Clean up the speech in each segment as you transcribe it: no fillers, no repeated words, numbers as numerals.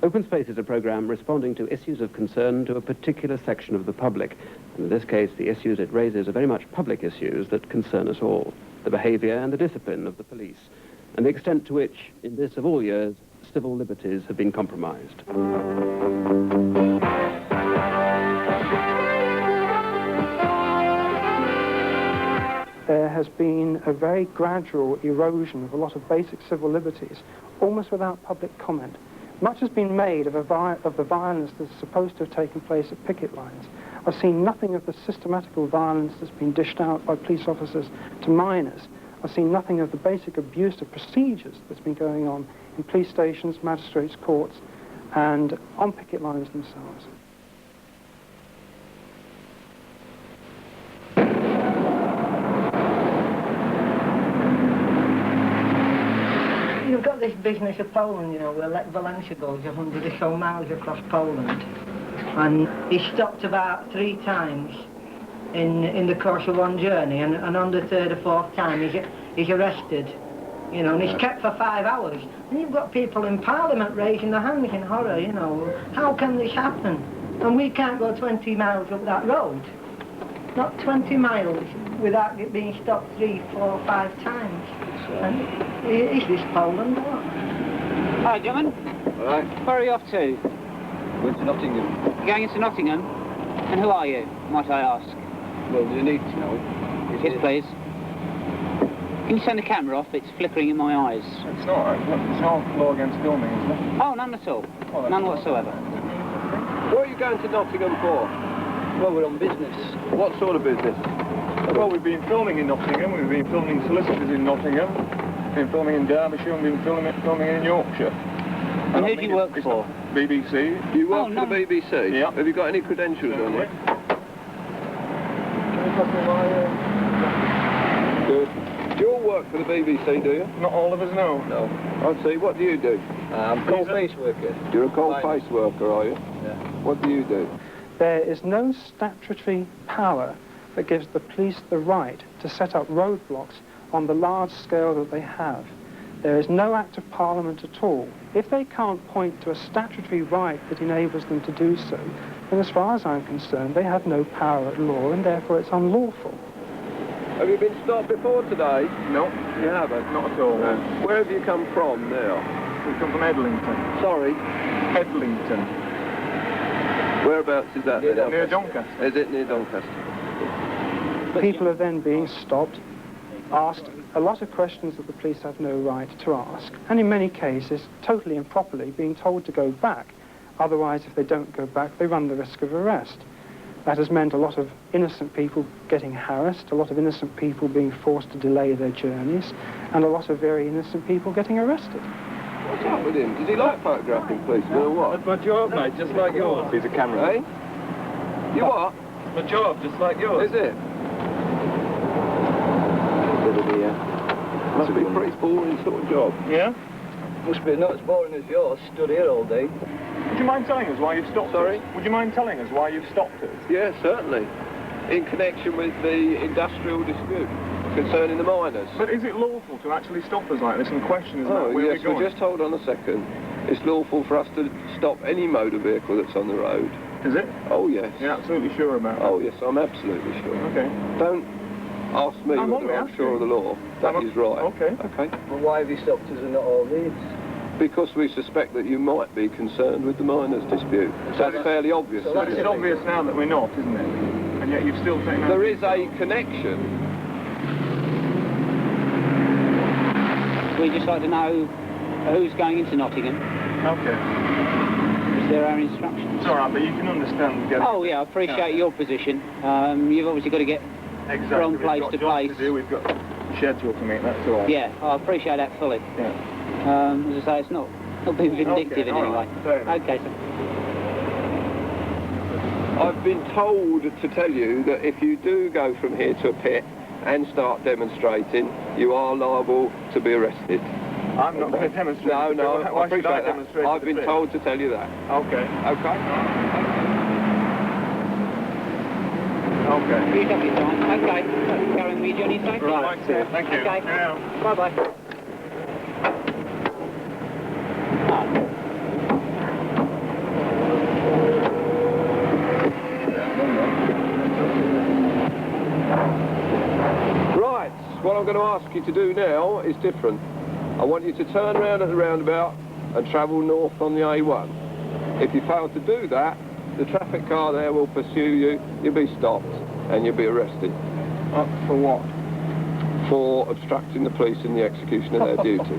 Open Space is a programme responding to issues of concern to a particular section of the public. And in this case, the issues it raises are very much public issues that concern us all. The behaviour and the discipline of the police, and the extent to which, in this of all years, civil liberties have been compromised. There has been a very gradual erosion of a lot of basic civil liberties, almost without public comment. Much has been made of the violence that's supposed to have taken place at picket lines. I've seen nothing of the systematical violence that's been dished out by police officers to minors. I've seen nothing of the basic abuse of procedures that's been going on in police stations, magistrates' courts, and on picket lines themselves. You've got this business of Poland, you know, where Lech Walesa goes 100 or so miles across Poland. And he stopped about 3 times in the course of one journey, and on the 3rd or 4th time he's arrested, you know, and he's kept for 5 hours. And you've got people in Parliament raising their hands in horror, you know. How can this happen? And we can't go 20 miles up that road. Not 20 miles without it being stopped 3, 4, 5 times. And is this Poland or what? Hi, gentlemen. All right. Where are you off to? Going to Nottingham. You're going into Nottingham? And who are you, might I ask? Well, do you need to know? Yes, please. Can you turn the camera off? It's flickering in my eyes. It's not. It's not law against filming, isn't it? Oh, none at all. Oh, None whatsoever. What are you going to Nottingham for? Well, we're on business. What sort of business? Well, we've been filming in Nottingham, we've been filming solicitors in Nottingham, been filming in Derbyshire, and been filming in Yorkshire. And who do you work for? BBC. You work for the BBC? Yeah. Have you got any credentials on you? Good. Do you all work for the BBC, do you? Not all of us, no. No. I see. What do you do? I'm a coal-face worker. You're a coal-face worker, are you? Yeah. What do you do? There is no statutory power that gives the police the right to set up roadblocks on the large scale that they have. There is no act of Parliament at all. If they can't point to a statutory right that enables them to do so, then as far as I'm concerned, they have no power at law, and therefore it's unlawful. Have you been stopped before today? No. You haven't? Not at all. Where have you come from now? We come from Edlington. Sorry? Edlington. Whereabouts is that? Near Doncaster. Is it near Doncaster? People are then being stopped, asked a lot of questions that the police have no right to ask, and in many cases, totally improperly, being told to go back. Otherwise, if they don't go back, they run the risk of arrest. That has meant a lot of innocent people getting harassed, a lot of innocent people being forced to delay their journeys, and a lot of very innocent people getting arrested. What's up with him? Does he like photographing policemen or what? That's my job, mate, just like yours. He's a camera. Eh? You what? It's my job, just like yours. Is it? Must be a pretty boring sort of job. Yeah? Must be not as boring as yours. Stood here all day. Would you mind telling us why you've stopped Sorry? us? Would you mind telling us why you've stopped us? Yeah, certainly. In connection with the industrial dispute concerning the miners. But is it lawful to actually stop us like this and question us about where yes, we're going? just hold on a second. It's lawful for us to stop any motor vehicle that's on the road. Is it? Oh, yes. You're absolutely sure about that? Oh, yes, I'm absolutely sure. Okay. Don't ask me I'm whether only I'm asking. sure of the law. That is right. Okay. Okay. Well, why have you stopped us and not all these? Because we suspect that you might be concerned with the miners' dispute. So that's fairly obvious. so But that's it's obvious now that we're not, isn't it? And yet you've still taken out... There is a connection. We'd just like to know who's going into Nottingham. Okay. Is there our instructions? It's all right, but you can understand... Oh, yeah, I appreciate your position. You've obviously got to get Exactly. from place We've to got jobs place. to do. We've got a schedule to meet, that's all. Yeah, I appreciate that fully. Yeah. As I say, it's not being vindictive in all any way. right, fair enough. Okay, sir. I've been told to tell you that if you do go from here to a pit and start demonstrating, you are liable to be arrested. I'm not going to demonstrate. No, no, Why I should appreciate I that. demonstrate? I've been told to tell you that. Okay. Okay? Okay. You have your time. Okay. Carry on with your journey safely. Right, thank you. Okay. Yeah. Bye-bye. ask you to do now is different. I want you to turn around at the roundabout and travel north on the A1. If you fail to do that, the traffic car there will pursue you, you'll be stopped, and you'll be arrested. For what? For obstructing the police in the execution of their duty.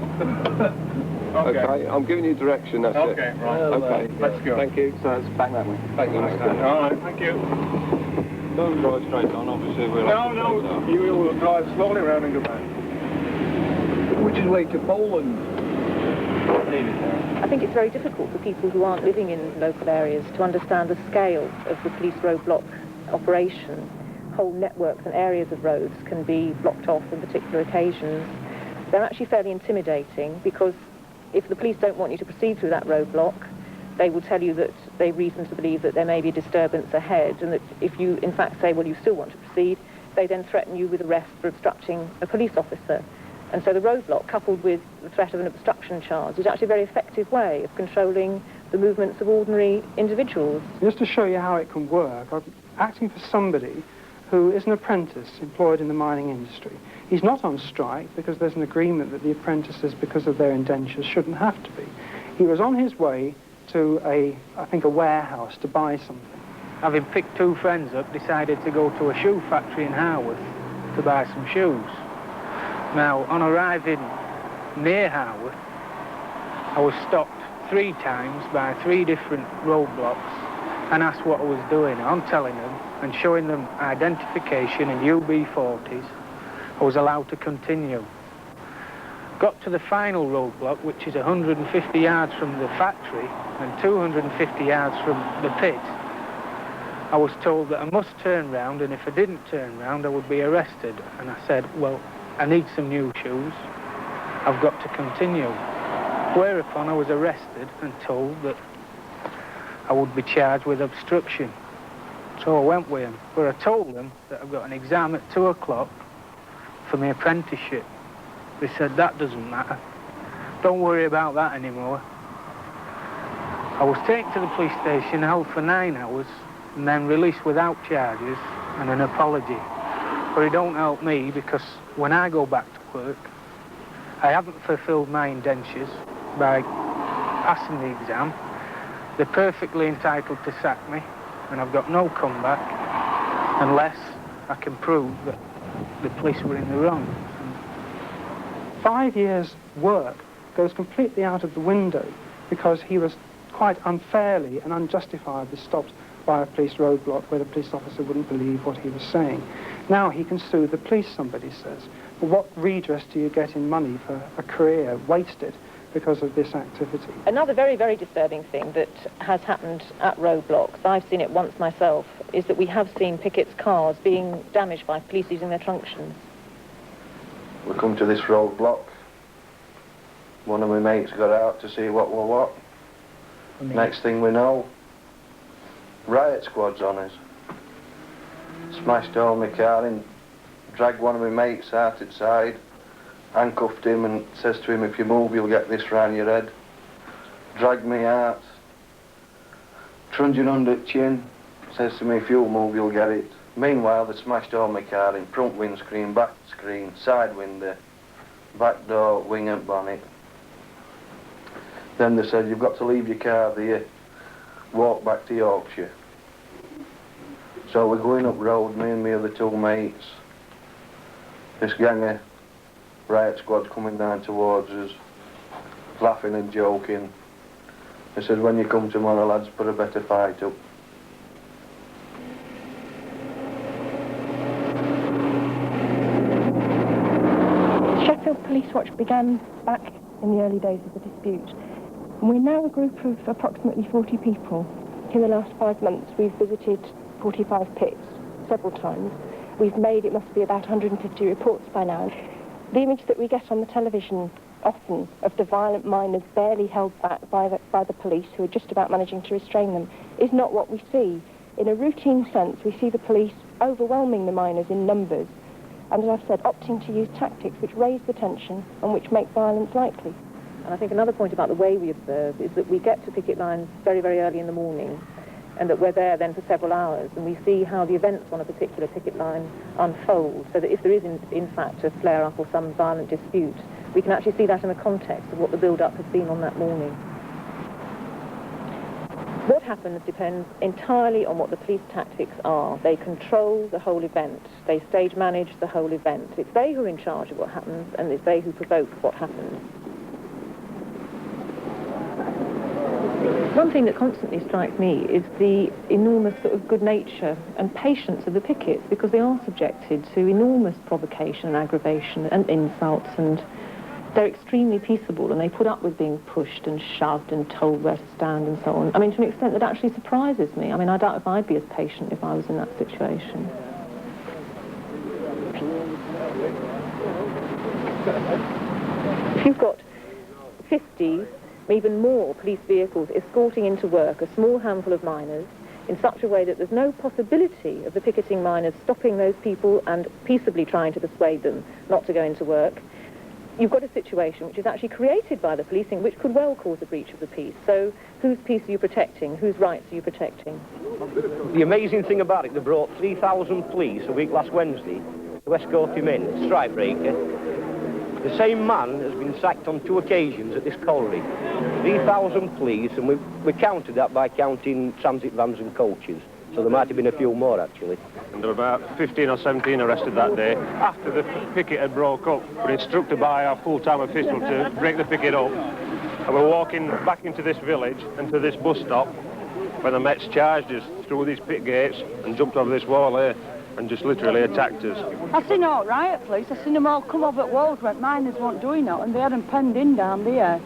Okay, I'm giving you direction, that's it. Okay, right. Okay, let's go. Thank you. So it's back that way. Thank you, Mr. All right, thank you. Don't drive straight on, obviously we'll No, you will drive slowly around and go back. Which is way to Poland. I think it's very difficult for people who aren't living in local areas to understand the scale of the police roadblock operation. Whole networks and areas of roads can be blocked off on particular occasions. They're actually fairly intimidating because if the police don't want you to proceed through that roadblock, they will tell you that they have reason to believe that there may be a disturbance ahead, and that if you in fact say, well, you still want to proceed, they then threaten you with arrest for obstructing a police officer. And so the roadblock, coupled with the threat of an obstruction charge, is actually a very effective way of controlling the movements of ordinary individuals. Just to show you how it can work, I'm acting for somebody who is an apprentice employed in the mining industry. He's not on strike because there's an agreement that the apprentices, because of their indentures, shouldn't have to be. He was on his way to I think a warehouse to buy something. Having picked two friends up, decided to go to a shoe factory in Harworth to buy some shoes. Now, on arriving near Harworth, I was stopped 3 times by 3 different roadblocks and asked what I was doing. I'm telling them and showing them identification and UB40s. I was allowed to continue. Got to the final roadblock, which is 150 yards from the factory and 250 yards from the pit. I was told that I must turn round, and if I didn't turn round, I would be arrested. And I said, well, I need some new shoes. I've got to continue. Whereupon I was arrested and told that I would be charged with obstruction. So I went with him, but I told them that I've got an exam at 2 o'clock for my apprenticeship. They said, that doesn't matter. Don't worry about that anymore. I was taken to the police station, held for 9 hours, and then released without charges and an apology. But it don't help me because when I go back to work, I haven't fulfilled my indentures by passing the exam. They're perfectly entitled to sack me, and I've got no comeback unless I can prove that the police were in the wrong. 5 years' work goes completely out of the window because he was quite unfairly and unjustifiably stopped by a police roadblock where the police officer wouldn't believe what he was saying. Now he can sue the police, somebody says. But what redress do you get in money for a career wasted because of this activity? Another very, very disturbing thing that has happened at roadblocks, I've seen it once myself, is that we have seen pickets' cars being damaged by police using their truncheons. We come to this roadblock. One of my mates got out to see what were what. Next thing we know, riot squad's on us. Smashed all my car in, dragged one of my mates out outside, handcuffed him and says to him, if you move you'll get this round your head. Dragged me out, trunging under the chin, says to me, if you'll move you'll get it. Meanwhile they smashed all my car in, front windscreen, back screen, side window, back door, wing and bonnet. Then they said, you've got to leave your car there, walk back to Yorkshire. So we're going up road, me and my other 2 mates. This gang of riot squad coming down towards us, laughing and joking. They said, when you come tomorrow, lads, put a better fight up. Sheffield Police Watch began back in the early days of the dispute. And we're now a group of approximately 40 people. In the last 5 months, we've visited 45 pits several times. We've made, it must be about 150 reports by now. The image that we get on the television often of the violent miners barely held back by the police, who are just about managing to restrain them, is not what we see. In a routine sense, we see the police overwhelming the miners in numbers, and as I've said, opting to use tactics which raise the tension and which make violence likely. And I think another point about the way we observe is that we get to picket lines very, very early in the morning. and that we're there then for several hours, and we see how the events on a particular picket line unfold, so that if there is in fact a flare-up or some violent dispute, we can actually see that in the context of what the build-up has been on that morning. What happens depends entirely on what the police tactics are. They control the whole event. They stage manage the whole event. It's they who are in charge of what happens, and it's they who provoke what happens. One thing that constantly strikes me is the enormous sort of good nature and patience of the pickets, because they are subjected to enormous provocation and aggravation and insults, and they're extremely peaceable, and they put up with being pushed and shoved and told where to stand and so on. I mean, to an extent that actually surprises me. I mean, I doubt if I'd be as patient if I was in that situation. If you've got 50, even more police vehicles escorting into work a small handful of miners in such a way that there's no possibility of the picketing miners stopping those people and peaceably trying to persuade them not to go into work, you've got a situation which is actually created by the policing, which could well cause a breach of the peace. So whose peace are you protecting? Whose rights are you protecting? The amazing thing about it, they brought 3,000 police a week last Wednesday to escort him in, strikebreaker. The same man has been sacked on 2 occasions at this colliery. 3,000 police, and we counted that by counting transit vans and coaches. So there might have been a few more, actually. And there were about 15 or 17 arrested that day. After the picket had broke up, we were instructed by our full-time official to break the picket up. And we're walking back into this village and to this bus stop when the Mets charged us through these pit gates and jumped over this wall here and just literally attacked us. I seen all riot police. I seen them all come over at walls where miners weren't doing it, and they had them penned in down there.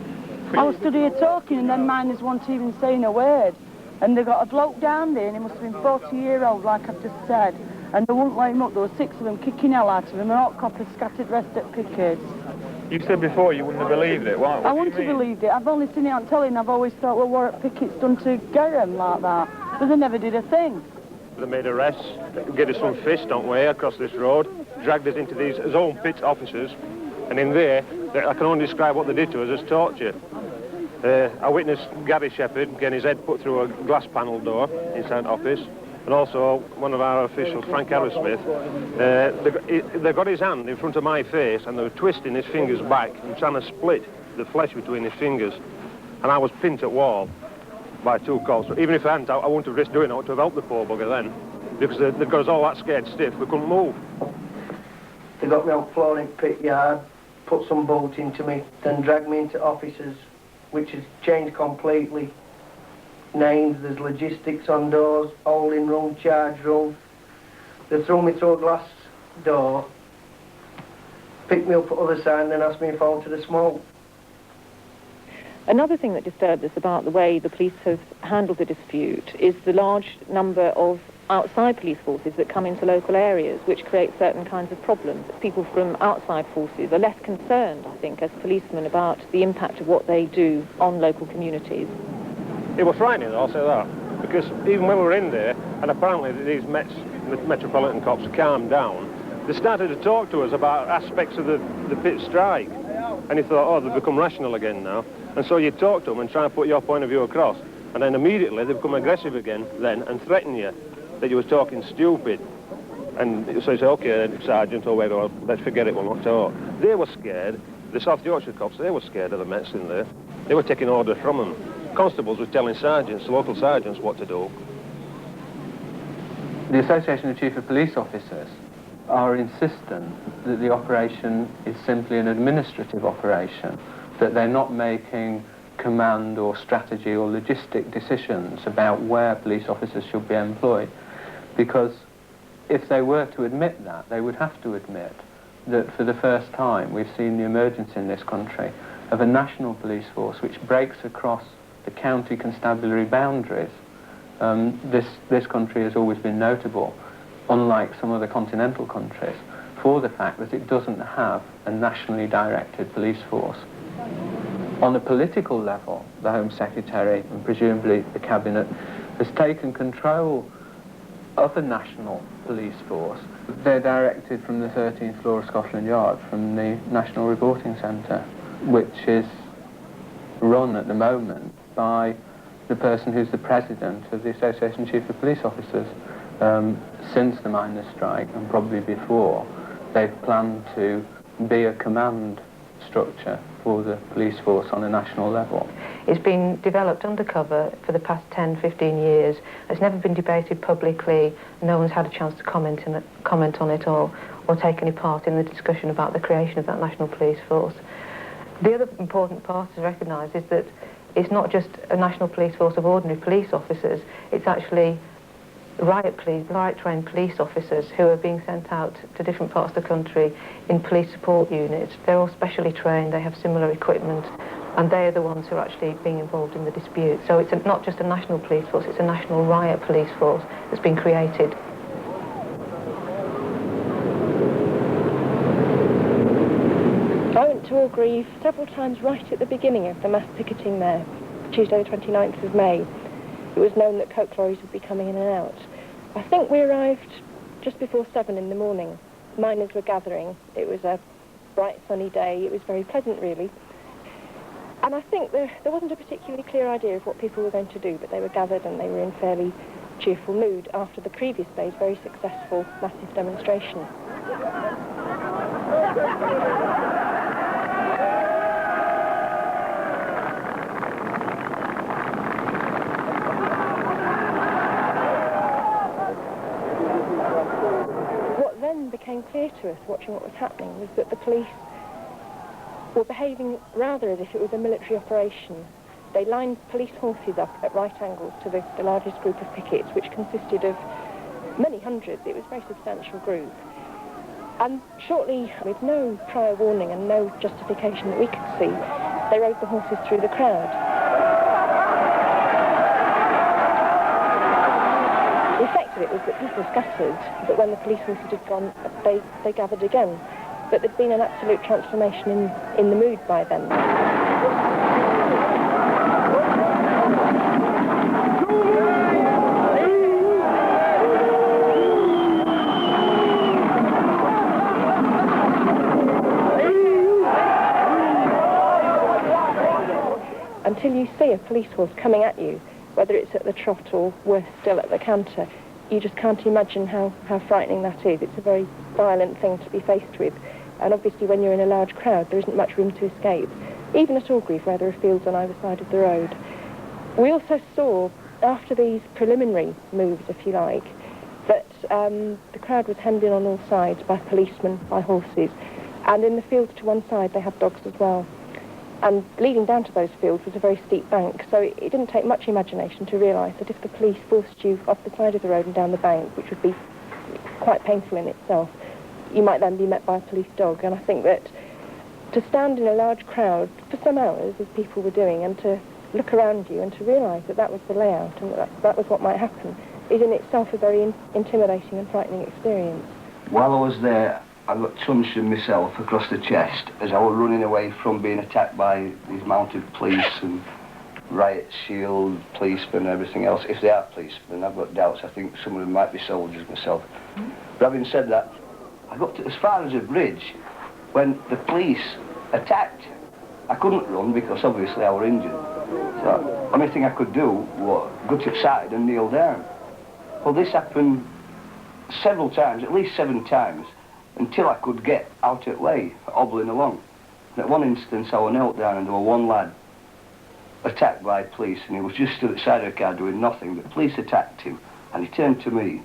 I was stood here talking, and then miners weren't even saying a word. And they got a bloke down there, and he must have been 40-year-old, like I've just said, and they wouldn't let him up. There were 6 of them kicking hell out of him, and all coppers scattered rest at pickets. You said before you wouldn't have believed it. Why? I wouldn't have believed it. I've only seen it on telly, and I've always thought, well, what have pickets done to get them like that? But they never did a thing. They made arrests, gave us some fish, don't we, across this road, dragged us into these zone pit offices, and in there, I can only describe what they did to us as torture. I witnessed Gary Shepherd getting his head put through a glass panel door inside the office, and also one of our officials, Frank Arrowsmith. They got his hand in front of my face, and they were twisting his fingers back and trying to split the flesh between his fingers, and I was pinned at wall by 2 colts. So even if I hadn't, I wouldn't have risked doing it. I would have helped the poor bugger then, because they got us all that scared stiff, we couldn't move. They got me on the floor in pit yard, put some bolt into me, then dragged me into offices, which has changed completely. Names, there's logistics on doors, holding room, charge room. They threw me through a glass door, picked me up at the other side, and then asked me if I wanted to smoke. Another thing that disturbed us about the way the police have handled the dispute is the large number of outside police forces that come into local areas, which create certain kinds of problems. People from outside forces are less concerned, I think, as policemen about the impact of what they do on local communities. It was frightening, I'll say that, because even when we were in there, and apparently these Metropolitan cops calmed down, they started to talk to us about aspects of the pit strike. And you thought, oh, they've become rational again now. And so you talk to them and try and put your point of view across. And then immediately they become aggressive again then and threaten you that you were talking stupid. And so you say, okay, Sergeant or whatever, let's forget it, we'll not talk. They were scared. The South Yorkshire cops, they were scared of the Mets in there. They were taking orders from them. Constables were telling sergeants, local sergeants, what to do. The Association of Chief of Police Officers are insistent that the operation is simply an administrative operation, that they're not making command or strategy or logistic decisions about where police officers should be employed. Because if they were to admit that, they would have to admit that for the first time we've seen the emergence in this country of a national police force which breaks across the county constabulary boundaries. This country has always been notable, unlike some other continental countries, for the fact that it doesn't have a nationally directed police force. On a political level, the Home Secretary and presumably the Cabinet has taken control of a national police force. They're directed from the 13th floor of Scotland Yard, from the National Reporting Centre, which is run at the moment by the person who's the president of the Association Chief of Police Officers. Since the miners' strike, and probably before, they've planned to be a command structure for the police force on a national level. It's been developed undercover for the past 10, 15 years. It's never been debated publicly. No one's had a chance to comment on it or take any part in the discussion about the creation of that national police force. The other important part to recognise is that it's not just a national police force of ordinary police officers, it's actually riot-trained police officers who are being sent out to different parts of the country in police support units. They're all specially trained, they have similar equipment, and they are the ones who are actually being involved in the dispute. So it's not just a national police force, it's a national riot police force that's been created. I went to Orgreave several times right at the beginning of the mass picketing there, Tuesday the 29th of May. It was known that coke lorries would be coming in and out. I think we arrived just before 7 in the morning. Miners were gathering. It was a bright sunny day. It was very pleasant, really. And I think there wasn't a particularly clear idea of what people were going to do, but they were gathered and they were in fairly cheerful mood after the previous day's very successful massive demonstration. Became clear to us, watching what was happening, was that the police were behaving rather as if it was a military operation. They lined police horses up at right angles to the largest group of pickets, which consisted of many hundreds. It was a very substantial group. And shortly, with no prior warning and no justification that we could see, they rode the horses through the crowd. The effect of it was that people scattered, but when the police horses had gone, they gathered again. But there'd been an absolute transformation in the mood by then. Until you see a police horse coming at you, whether it's at the trot or worse still at the canter, you just can't imagine how frightening that is. It's a very violent thing to be faced with. And obviously when you're in a large crowd, there isn't much room to escape. Even at Orgreave, where there are fields on either side of the road. We also saw, after these preliminary moves, if you like, that the crowd was hemmed in on all sides by policemen, by horses. And in the fields to one side, they had dogs as well. And leading down to those fields was a very steep bank, so it didn't take much imagination to realise that if the police forced you off the side of the road and down the bank, which would be quite painful in itself, you might then be met by a police dog. And I think that to stand in a large crowd for some hours, as people were doing, and to look around you and to realise that that was the layout and that was what might happen, is in itself a very intimidating and frightening experience. While I was there, I got tungsten myself across the chest as I was running away from being attacked by these mounted police and riot shield policemen and everything else. If they are policemen, I've got doubts. I think some of them might be soldiers myself. But having said that, I got as far as a bridge when the police attacked. I couldn't run because obviously I was injured. So the only thing I could do was go to the side and kneel down. Well, this happened several times, at least 7 times, until I could get out of the way, hobbling along. And at one instance I was knelt down and there was one lad attacked by police and he was just stood at the side of the car doing nothing. The police attacked him and he turned to me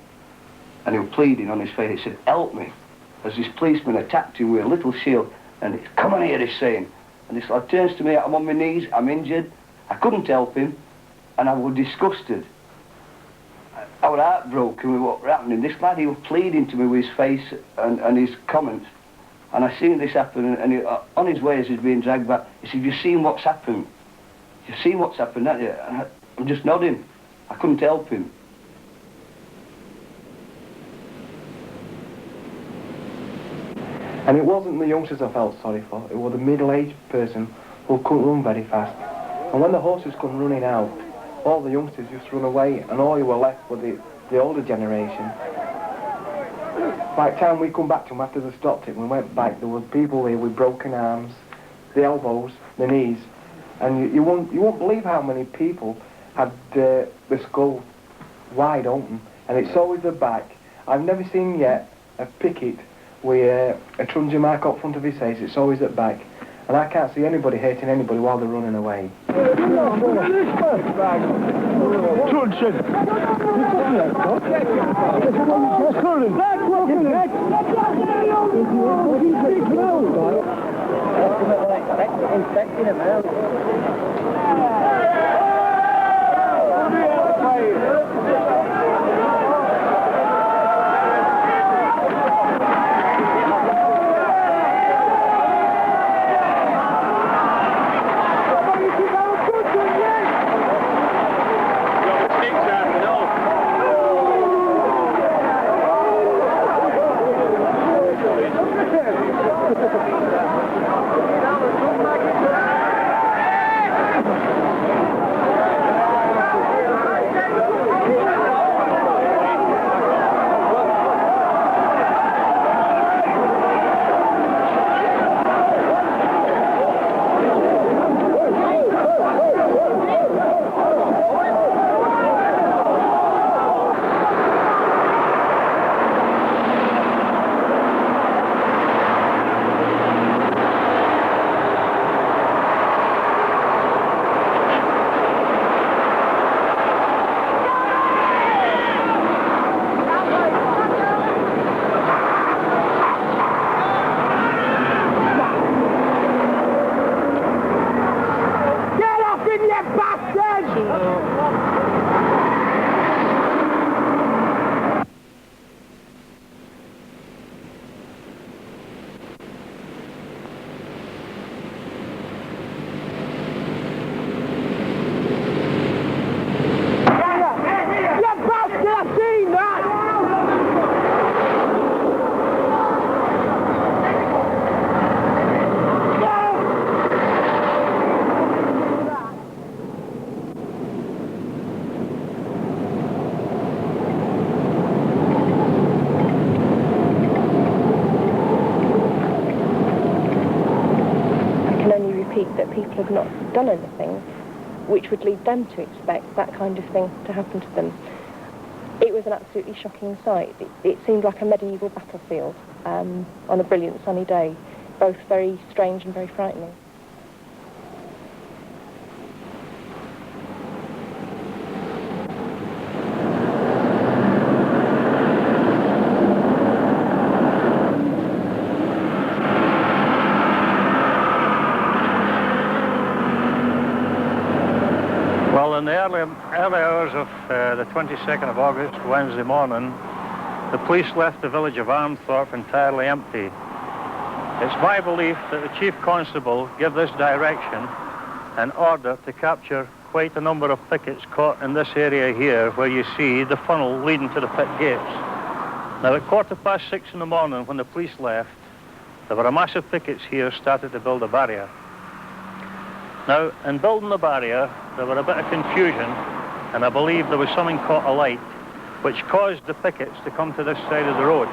and he was pleading on his face. He said, "Help me," as this policeman attacked him with a little shield and it's, "Come on here," he's saying. And this lad turns to me, I'm on my knees, I'm injured. I couldn't help him and I was disgusted. I was heartbroken with what was happening. This lad, he was pleading to me with his face and his comments. And I seen this happen, and he, on his way as he's being dragged back, he said, "You've seen what's happened. You've seen what's happened, haven't you?" And I'm just nodding. I couldn't help him. And it wasn't the youngsters I felt sorry for, it was the middle-aged person who couldn't run very fast. And when the horses come running out, all the youngsters just run away, and all you were left with the older generation. By the time we come back to them after they stopped it, we went back, there were people there with broken arms, the elbows, the knees, and you won't believe how many people had the skull wide open, and it's always the back. I've never seen yet a picket with a truncheon mark up front of his face. It's always at back, and I can't see anybody hitting anybody while they're running away. That people have not done anything which would lead them to expect that kind of thing to happen to them. It was an absolutely shocking sight. It seemed like a medieval battlefield on a brilliant sunny day, both very strange and very frightening. In the early hours of the 22nd of August, Wednesday morning, the police left the village of Armthorpe entirely empty. It's my belief that the Chief Constable gave this direction in order to capture quite a number of pickets caught in this area here, where you see the funnel leading to the pit gates. Now, at 6:15 in the morning, when the police left, there were a massive pickets here started to build a barrier. Now, in building the barrier, there were a bit of confusion, and I believe there was something caught alight, which caused the pickets to come to this side of the road.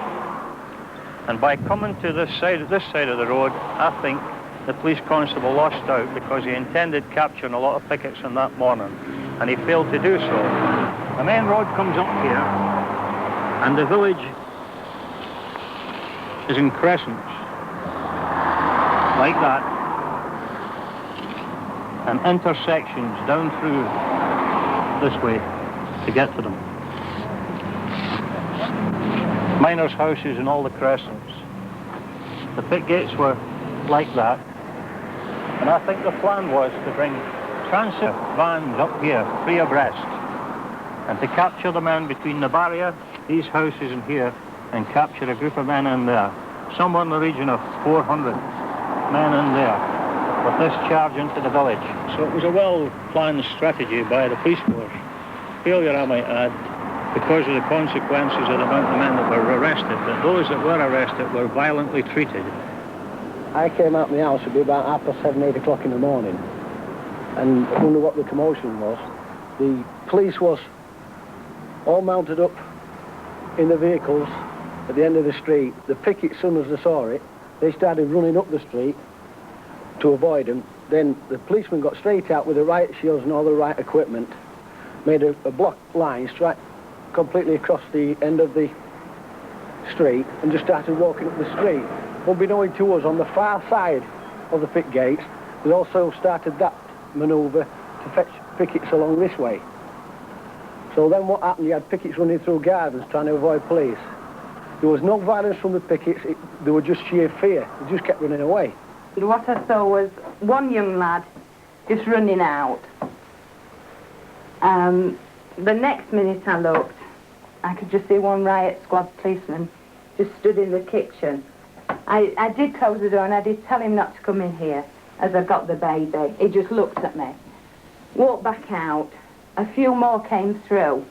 And by coming to this side of the road, I think the police constable lost out because he intended capturing a lot of pickets on that morning, and he failed to do so. The main road comes up here, and the village is in crescents, like that, and intersections down through this way to get to them. Miners' houses and all the crescents. The pit gates were like that, and I think the plan was to bring transit vans up here, 3 abreast, and to capture the men between the barrier, these houses and here, and capture a group of men in there. Somewhere in the region of 400 men in there, with this charge into the village. So it was a well-planned strategy by the police force. Failure, I might add, because of the consequences of the amount of men that were arrested, but those that were arrested were violently treated. I came out of my house, it'd be about 7:30, 8 o'clock in the morning, and I wonder what the commotion was. The police was all mounted up in the vehicles at the end of the street. The pickets, as soon as they saw it, they started running up the street to avoid them. Then the policemen got straight out with the riot shields and all the riot equipment, made a block line straight completely across the end of the street and just started walking up the street. Unbeknown to us, on the far side of the pit gates, they also started that manoeuvre to fetch pickets along this way. So then what happened, you had pickets running through gardens trying to avoid police. There was no violence from the pickets, they were just sheer fear. They just kept running away. What I saw was one young lad just running out. The next minute I looked, I could just see one riot squad policeman just stood in the kitchen. I did close the door and I did tell him not to come in here as I got the baby. He just looked at me. Walked back out. A few more came through.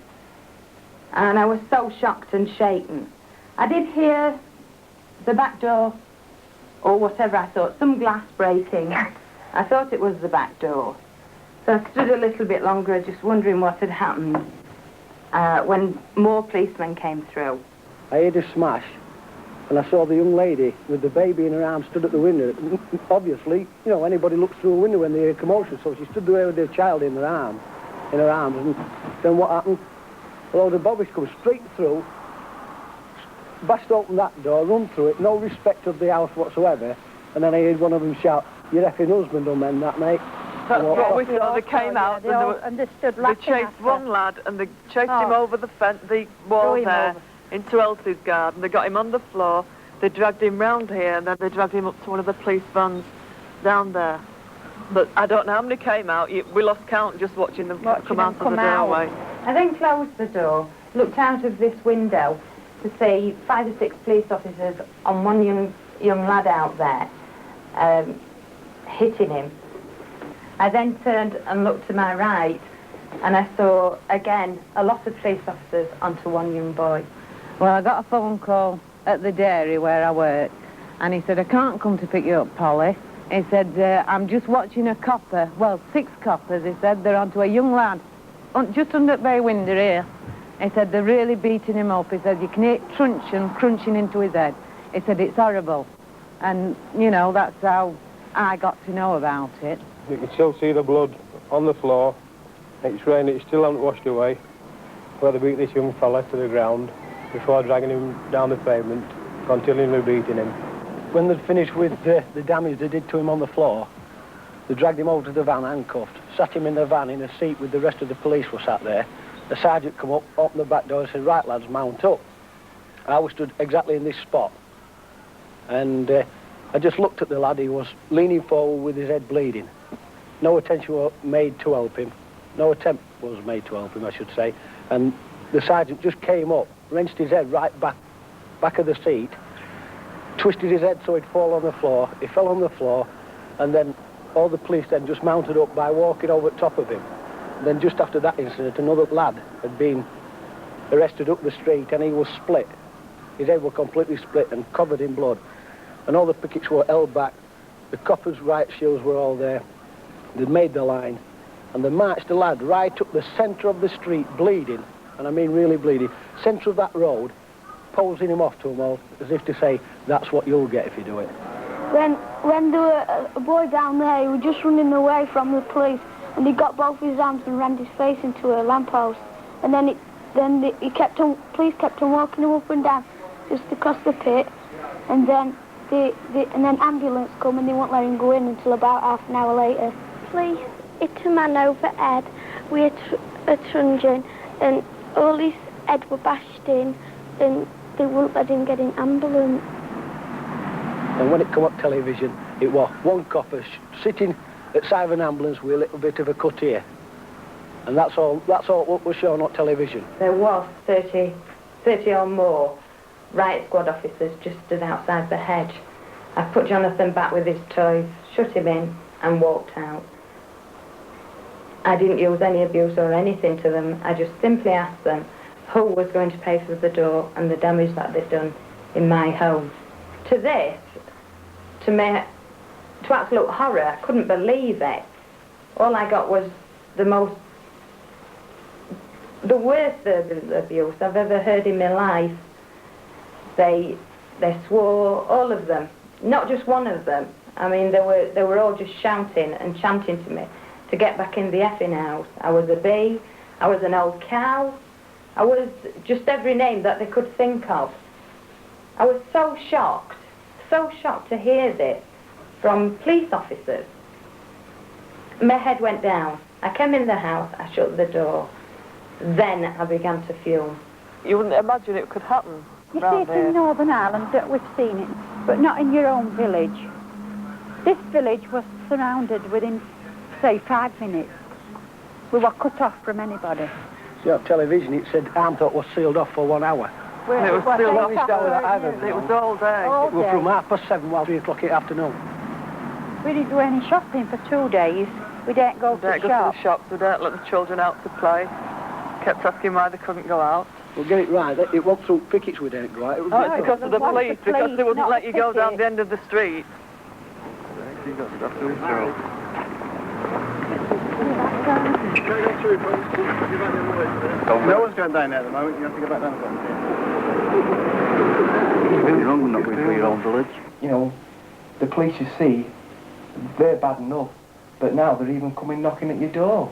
And I was so shocked and shaken. I did hear the back door or whatever, I thought, some glass breaking. I thought it was the back door. So I stood a little bit longer just wondering what had happened when more policemen came through. I heard a smash and I saw the young lady with the baby in her arms stood at the window. Obviously, you know, anybody looks through a window when they hear a commotion, so she stood there with her child in her arms, and then what happened? A load of bobbies come straight through, bashed open that door, run through it, no respect of the house whatsoever, and then I heard one of them shout, "Your effing husband will mend that, mate." That's what we saw. They came out and they stood they chased one lad and they chased him over the fence, the wall there, into Elsie's garden. They got him on the floor. They dragged him round here and then they dragged him up to one of the police vans down there. But I don't know how many came out. We lost count just watching them come out of the doorway. I then closed the door, looked out of this window to see 5 or 6 police officers on one young lad out there, hitting him. I then turned and looked to my right, and I saw, again, a lot of police officers onto one young boy. Well, I got a phone call at the dairy where I work, and he said, "I can't come to pick you up, Polly." He said, "I'm just watching a copper." Well, 6 coppers, he said, they're onto a young lad, just under the bay window here. He said, they're really beating him up. He said, you can hear it crunching into his head. He said, it's horrible. And, you know, that's how I got to know about it. You can still see the blood on the floor. It's raining, it still hasn't washed away. Where they beat this young fella to the ground before dragging him down the pavement, continually beating him. When they'd finished with the damage they did to him on the floor, they dragged him over to the van handcuffed, sat him in the van in a seat with the rest of the police were sat there. The sergeant come up, opened the back door and said, "Right, lads, mount up." I was stood exactly in this spot. And I just looked at the lad. He was leaning forward with his head bleeding. No attention was made to help him. No attempt was made to help him, I should say. And the sergeant just came up, wrenched his head right back of the seat, twisted his head so he'd fall on the floor. He fell on the floor, and then all the police then just mounted up by walking over the top of him. And then just after that incident, another lad had been arrested up the street, and he was split. His head was completely split and covered in blood. And all the pickets were held back. The coppers' riot shields were all there. They'd made the line, and they marched the lad right up the centre of the street, bleeding, and I mean really bleeding, centre of that road, posing him off to them all, as if to say, that's what you'll get if you do it. When there was a boy down there, he was just running away from the police, and he got both his arms and rammed his face into a lamppost, and then police kept on walking him up and down, just across the pit, and then ambulance come and they won't let him go in until about half an hour later. Police hit a man over head with a truncheon, and all his head were bashed in, and they wouldn't let him get in ambulance. And when it come up television, it was one copper sitting at the side of an ambulance with a little bit of a cut here. And that's all what was shown on television. There was 30 or more riot squad officers just stood outside the hedge. I put Jonathan back with his toys, shut him in, and walked out. I didn't use any abuse or anything to them. I just simply asked them who was going to pay for the door and the damage that they'd done in my home. To this, to absolute horror, I couldn't believe it. All I got was the worst verbal abuse I've ever heard in my life. They swore, all of them, not just one of them. I mean, they were all just shouting and chanting to me to get back in the effing house. I was a bee, I was an old cow. I was just every name that they could think of. I was so shocked to hear this from police officers. My head went down. I came in the house, I shut the door. Then I began to fume. You wouldn't imagine it could happen You see, round it's here. in Northern Ireland that we've seen it, but not in your own village. This village was surrounded within, say, 5 minutes. We were cut off from anybody. See, on television it said Armthorpe was sealed off for 1 hour. And it was still Longest hour that I've ever It known. was all day. All It was day. from 7:30 while 3 o'clock in the afternoon. We didn't do any shopping for 2 days. We didn't go We to don't the go shop. to the shops, we don't let the children out to play. Kept asking why they couldn't go out. We'll get it right. It wasn't through pickets we didn't go out. It was Oh, it's because of the police, because they wouldn't let you go down the end of the street. No one's going down there at the moment. You have to go back down the It's really wrong not going through your own village. You know, the police you see, they're bad enough, but now they're even coming knocking at your door.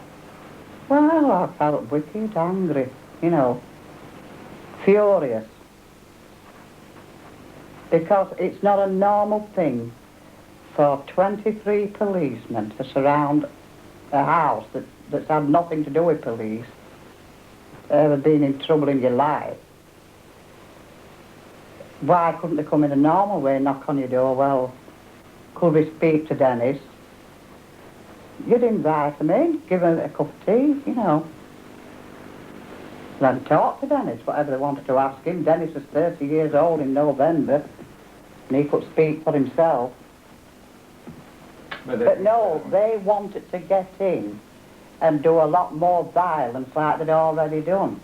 Well, I felt wicked angry, you know, furious. Because it's not a normal thing for 23 policemen to surround a house that's had nothing to do with police, ever been in trouble in your life. Why couldn't they come in a normal way and knock on your door? Well, could we speak to Dennis? You'd invite him in, give him a cup of tea, you know. Then talk to Dennis, whatever they wanted to ask him. Dennis was 30 years old in November, and he could speak for himself. But no, they wanted to get in and do a lot more violence like they'd already done.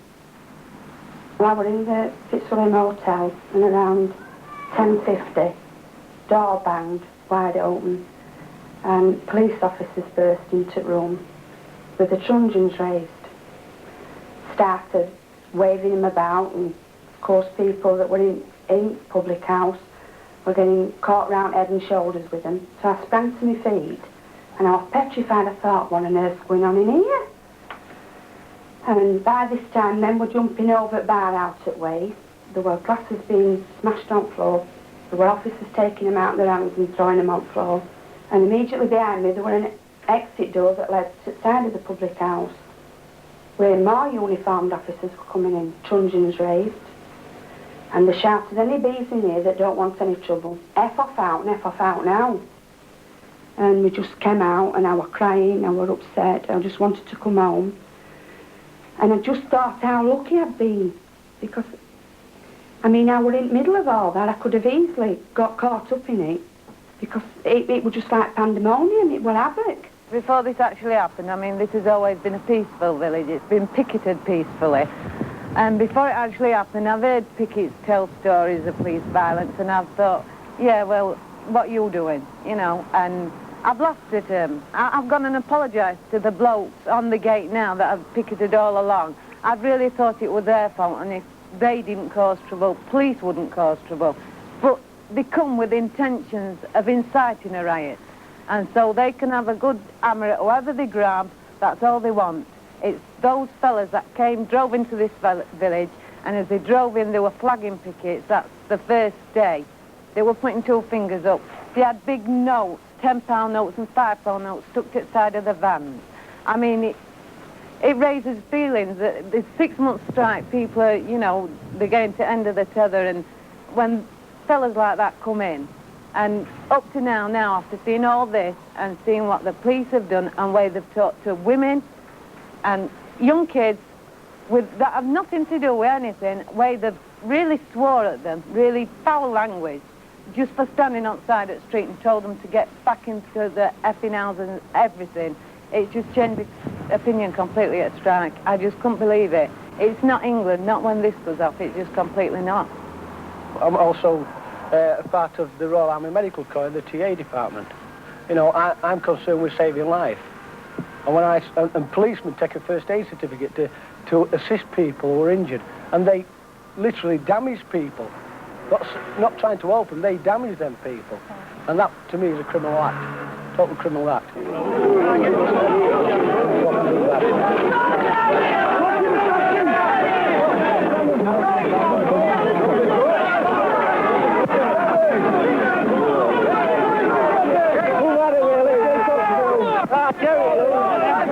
I was in the Fitzwilliam Hotel and around 10:50, door banged wide open, and police officers burst into the room with the truncheons raised, started waving them about, and of course people that were in public house were getting caught round head and shoulders with them. So I sprang to my feet and I was petrified. I thought, what on earth's going on in here? And by this time, men were jumping over at bar out at ways. There were glasses being smashed on the floor. There were officers taking them out of their hands and throwing them on the floor. And immediately behind me, there were an exit door that led to the side of the public house, where more uniformed officers were coming in, truncheons raised. And they shouted, any bees in here that don't want any trouble, F off out and F off out now. And we just came out and I was crying, I was upset, I just wanted to come home. And I just thought how lucky I'd been, because, I mean, I were in the middle of all that. I could have easily got caught up in it, because it was just like pandemonium, it was havoc. Before this actually happened, I mean, this has always been a peaceful village. It's been picketed peacefully. And before it actually happened, I've heard pickets tell stories of police violence, and I've thought, yeah, well, what you doing, you know? And I've laughed at him. I've gone and apologised to the blokes on the gate now that have picketed all along. I've really thought it was their fault, and if they didn't cause trouble, police wouldn't cause trouble. But they come with intentions of inciting a riot. And so they can have a good hammer at whoever they grab, that's all they want. It's those fellas that drove into this village, and as they drove in, they were flagging pickets. That's the first day. They were putting 2 fingers up. They had big notes, £10 notes and £5 notes stuck to the side of the vans. I mean, it raises feelings that the 6-month strike, people are, you know, they're getting to the end of the tether, and when fellas like that come in, and up to now, after seeing all this and seeing what the police have done and way they've talked to women and young kids that have nothing to do with anything, way they've really swore at them, really foul language, just for standing outside at the street and told them to get back into the effing house and everything. It just changed the opinion completely at strike. I just couldn't believe it. It's not England, not when this goes off, it's just completely not. I'm also a part of the Royal Army Medical Corps in the TA department. You know, I'm concerned with saving life. And when and policemen take a first aid certificate to assist people who are injured, and they literally damage people. Not trying to help them, they damage them people. And that, to me, is a criminal act. Total criminal act. When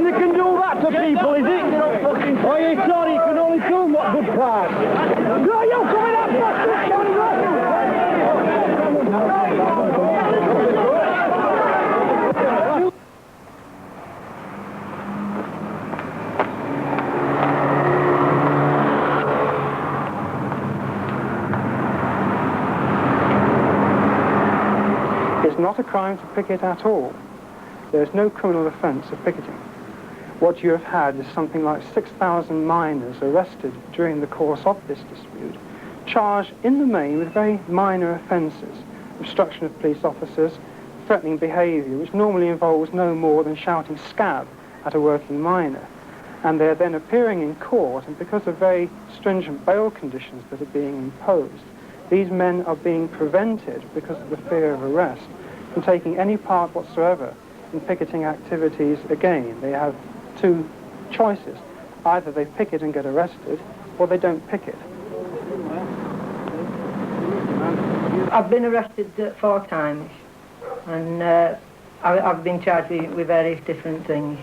they can do that to people, is it? Oh, you sorry, you can only film what good part. No, you coming up, It's not a crime to picket at all. There is no criminal offence of picketing. What you have had is something like 6,000 miners arrested during the course of this dispute, charged in the main with very minor offences, obstruction of police officers, threatening behaviour, which normally involves no more than shouting scab at a working miner. And they're then appearing in court, and because of very stringent bail conditions that are being imposed, these men are being prevented, because of the fear of arrest, from taking any part whatsoever in picketing activities again. They have two choices. Either they picket and get arrested, or they don't picket. I've been arrested 4 times, and I've been charged with various different things.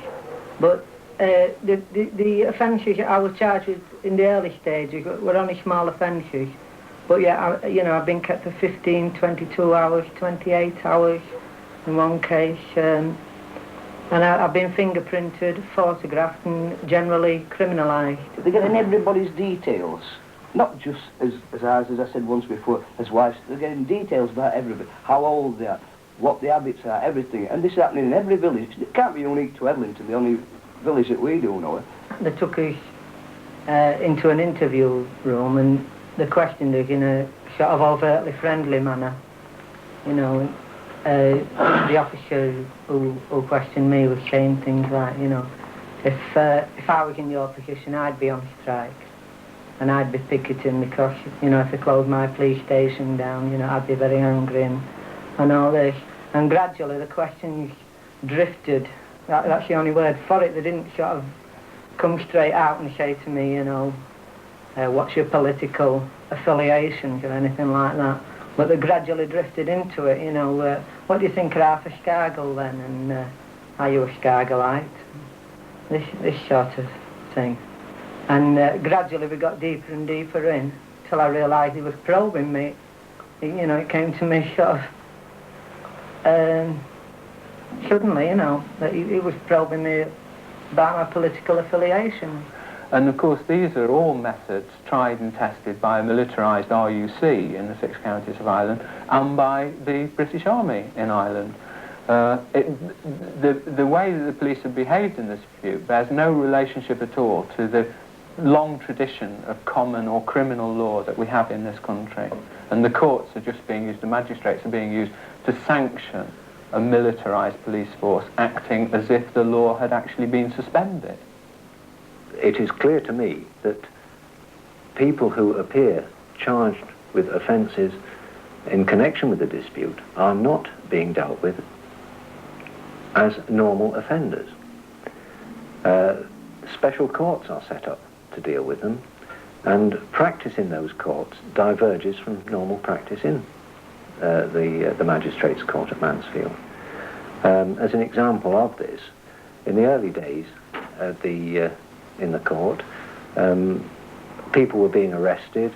But the offences I was charged with in the early stages were only small offences. But yeah, I've been kept for 15, 22 hours, 28 hours in one case. And I've been fingerprinted, photographed, and generally criminalised. They're getting everybody's details, not just as ours, as I said once before, as wives. They're getting details about everybody, how old they are, what the habits are, everything. And this is happening in every village. It can't be unique to Edlington, the only village that we do know it. They took us into an interview room, and they questioned us in a sort of overtly friendly manner, the officer who questioned me was saying things like, if I was in your position, I'd be on strike, and I'd be picketing because, if they closed my police station down, I'd be very angry and all this. And gradually the questions drifted. That's the only word for it. They didn't sort of come straight out and say to me, what's your political affiliations or anything like that. But they gradually drifted into it, what do you think of Arthur Scargill then, and are you a Scargillite? This sort of thing. And gradually we got deeper and deeper in, till I realised he was probing me. It came to me sort of suddenly, that he was probing me about my political affiliation. And of course these are all methods tried and tested by a militarised RUC in the 6 counties of Ireland and by the British Army in Ireland. The way that the police have behaved in this dispute bears no relationship at all to the long tradition of common or criminal law that we have in this country. And the courts are just being used, the magistrates are being used to sanction a militarised police force acting as if the law had actually been suspended. It is clear to me that people who appear charged with offences in connection with the dispute are not being dealt with as normal offenders. Special courts are set up to deal with them, and practice in those courts diverges from normal practice in the Magistrates' Court at Mansfield. As an example of this, in the early days in the court, people were being arrested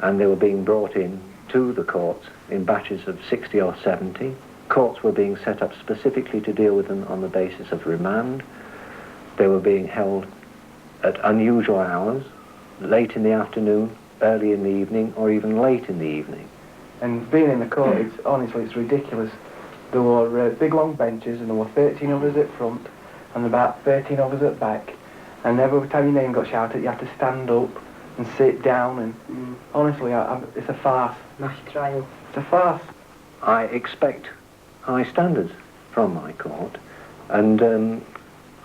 and they were being brought in to the courts in batches of 60 or 70. Courts were being set up specifically to deal with them on the basis of remand. They were being held at unusual hours, late in the afternoon, early in the evening, or even late in the evening. And being in the court, honestly, it's ridiculous. There were big long benches, and there were 13 of us at front, and about 13 of us at back. And every time your name got shouted, you had to stand up and sit down, and honestly, it's a farce. Mass trial. It's a farce. I expect high standards from my court, and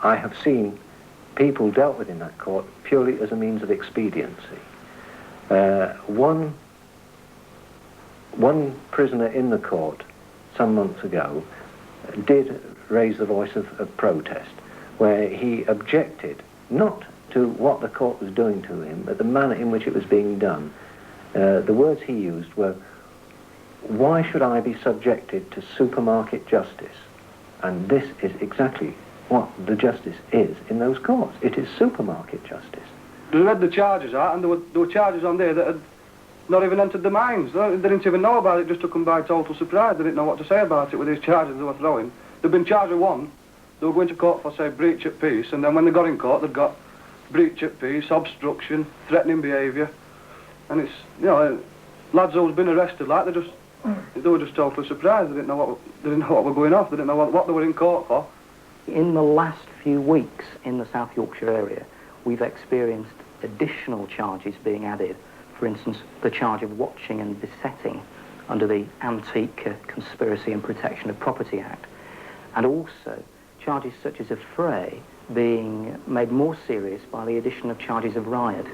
I have seen people dealt with in that court purely as a means of expediency. One prisoner in the court some months ago did raise the voice of protest, where he objected not to what the court was doing to him, but the manner in which it was being done. The words he used were, why should I be subjected to supermarket justice? And this is exactly what the justice is in those courts. It is supermarket justice. They read the charges out, and there were charges on there that had not even entered the minds. They didn't even know about it, just took them by total surprise. They didn't know what to say about it with these charges they were throwing. They'd been charged with one. They were going to court for, say, breach of peace, and then when they got in court, they'd got breach of peace, obstruction, threatening behaviour. And it's, you know, lads who've been arrested, like, they were just totally surprised. They didn't know what were going off. They didn't know what they were in court for. In the last few weeks in the South Yorkshire area, we've experienced additional charges being added. For instance, the charge of watching and besetting under the Antique Conspiracy and Protection of Property Act. And also charges such as affray being made more serious by the addition of charges of riot.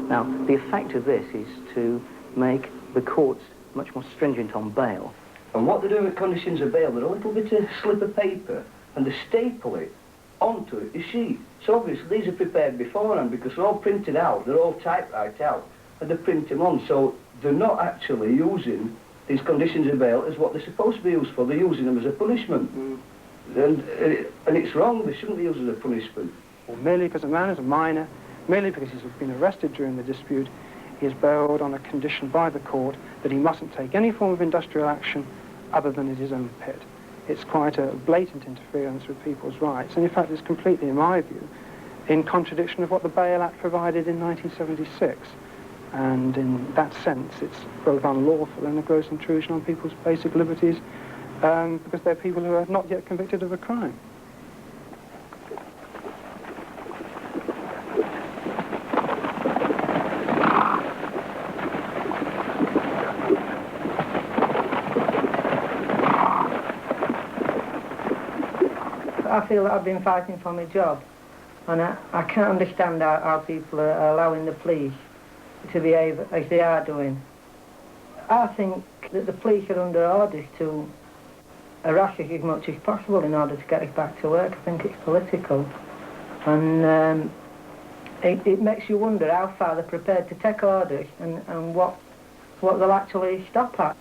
Now, the effect of this is to make the courts much more stringent on bail. And what they do with conditions of bail, they're a little bit of slip of paper, and they staple it onto a sheet. So obviously these are prepared beforehand because they're all printed out, they're all typed right out, and they print them on. So they're not actually using these conditions of bail as what they're supposed to be used for. They're using them as a punishment. And it's wrong. They shouldn't be used as a punishment. Well, merely because a man is a minor, merely because he's been arrested during the dispute, he is bailed on a condition by the court that he mustn't take any form of industrial action other than at his own pit. It's quite a blatant interference with people's rights, and in fact it's completely, in my view, in contradiction of what the Bail Act provided in 1976. And in that sense, it's both unlawful and a gross intrusion on people's basic liberties, because they're people who are not yet convicted of a crime. I feel that I've been fighting for my job, and I can't understand how people are allowing the police to behave as they are doing. I think that the police are under orders to harass us as much as possible in order to get us back to work. I think it's political, and it makes you wonder how far they're prepared to take orders and what they'll actually stop at.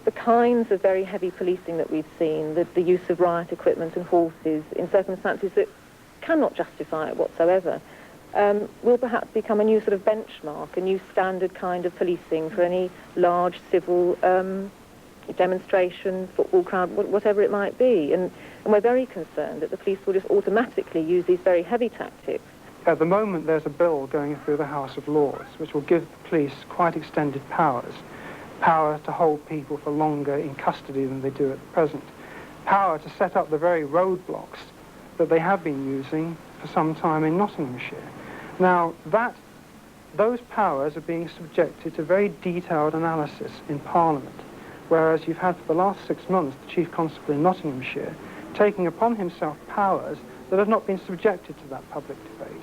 The kinds of very heavy policing that we've seen, the use of riot equipment and horses in circumstances that cannot justify it whatsoever, will perhaps become a new sort of benchmark, a new standard kind of policing for any large civil demonstration, football crowd, whatever it might be. And we're very concerned that the police will just automatically use these very heavy tactics. At the moment, there's a bill going through the House of Lords which will give the police quite extended powers. Power to hold people for longer in custody than they do at the present. Power to set up the very roadblocks that they have been using for some time in Nottinghamshire. Now, those powers are being subjected to very detailed analysis in Parliament, whereas you've had for the last 6 months the Chief Constable in Nottinghamshire taking upon himself powers that have not been subjected to that public debate.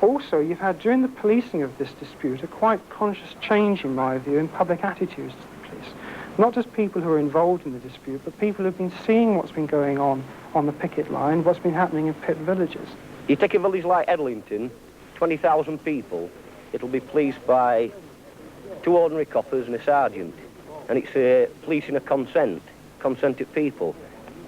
Also, you've had, during the policing of this dispute, a quite conscious change, in my view, in public attitudes to the police. Not just people who are involved in the dispute, but people who've been seeing what's been going on the picket line, what's been happening in pit villages. You take a village like Edlington, 20,000 people, it'll be policed by 2 ordinary coppers and a sergeant. And it's policing a consented people.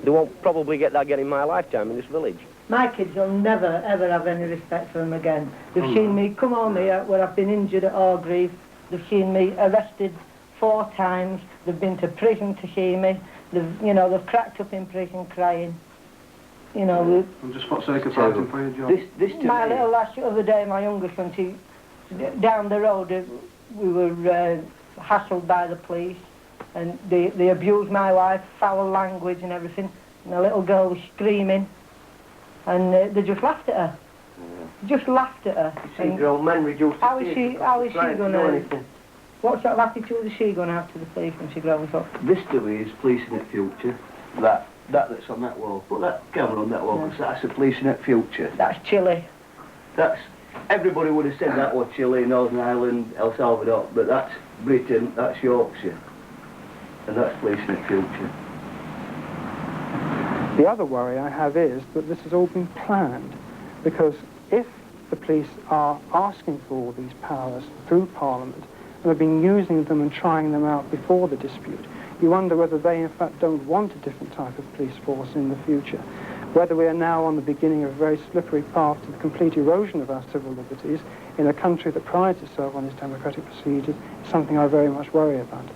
They won't probably get that again in my lifetime in this village. My kids will never, ever have any respect for them again. They've seen me come home here where I've been injured at Orgreave. They've seen me arrested 4 times. They've been to prison to see me. They've cracked up in prison crying. And just for the sake of fighting for your job. My little lass the other day, my youngest one, down the road, we were hassled by the police, and they abused my wife, foul language and everything. And the little girl was screaming. And they just laughed at her. Just laughed at her. You see grown men reduced to how is she going to... What sort of attitude is she going to have to the police when she grows up? This to me is policing at future. That's on that wall. Put that camera on that wall, because that's a policing at future. That's Chile. Everybody would have said that was Chile, Northern Ireland, El Salvador, but that's Britain, that's Yorkshire. And that's policing at future. The other worry I have is that this has all been planned, because if the police are asking for all these powers through Parliament and have been using them and trying them out before the dispute, You wonder whether they, in fact, don't want a different type of police force in the future. Whether we are now on the beginning of a very slippery path to the complete erosion of our civil liberties in a country that prides itself on its democratic procedures is something I very much worry about.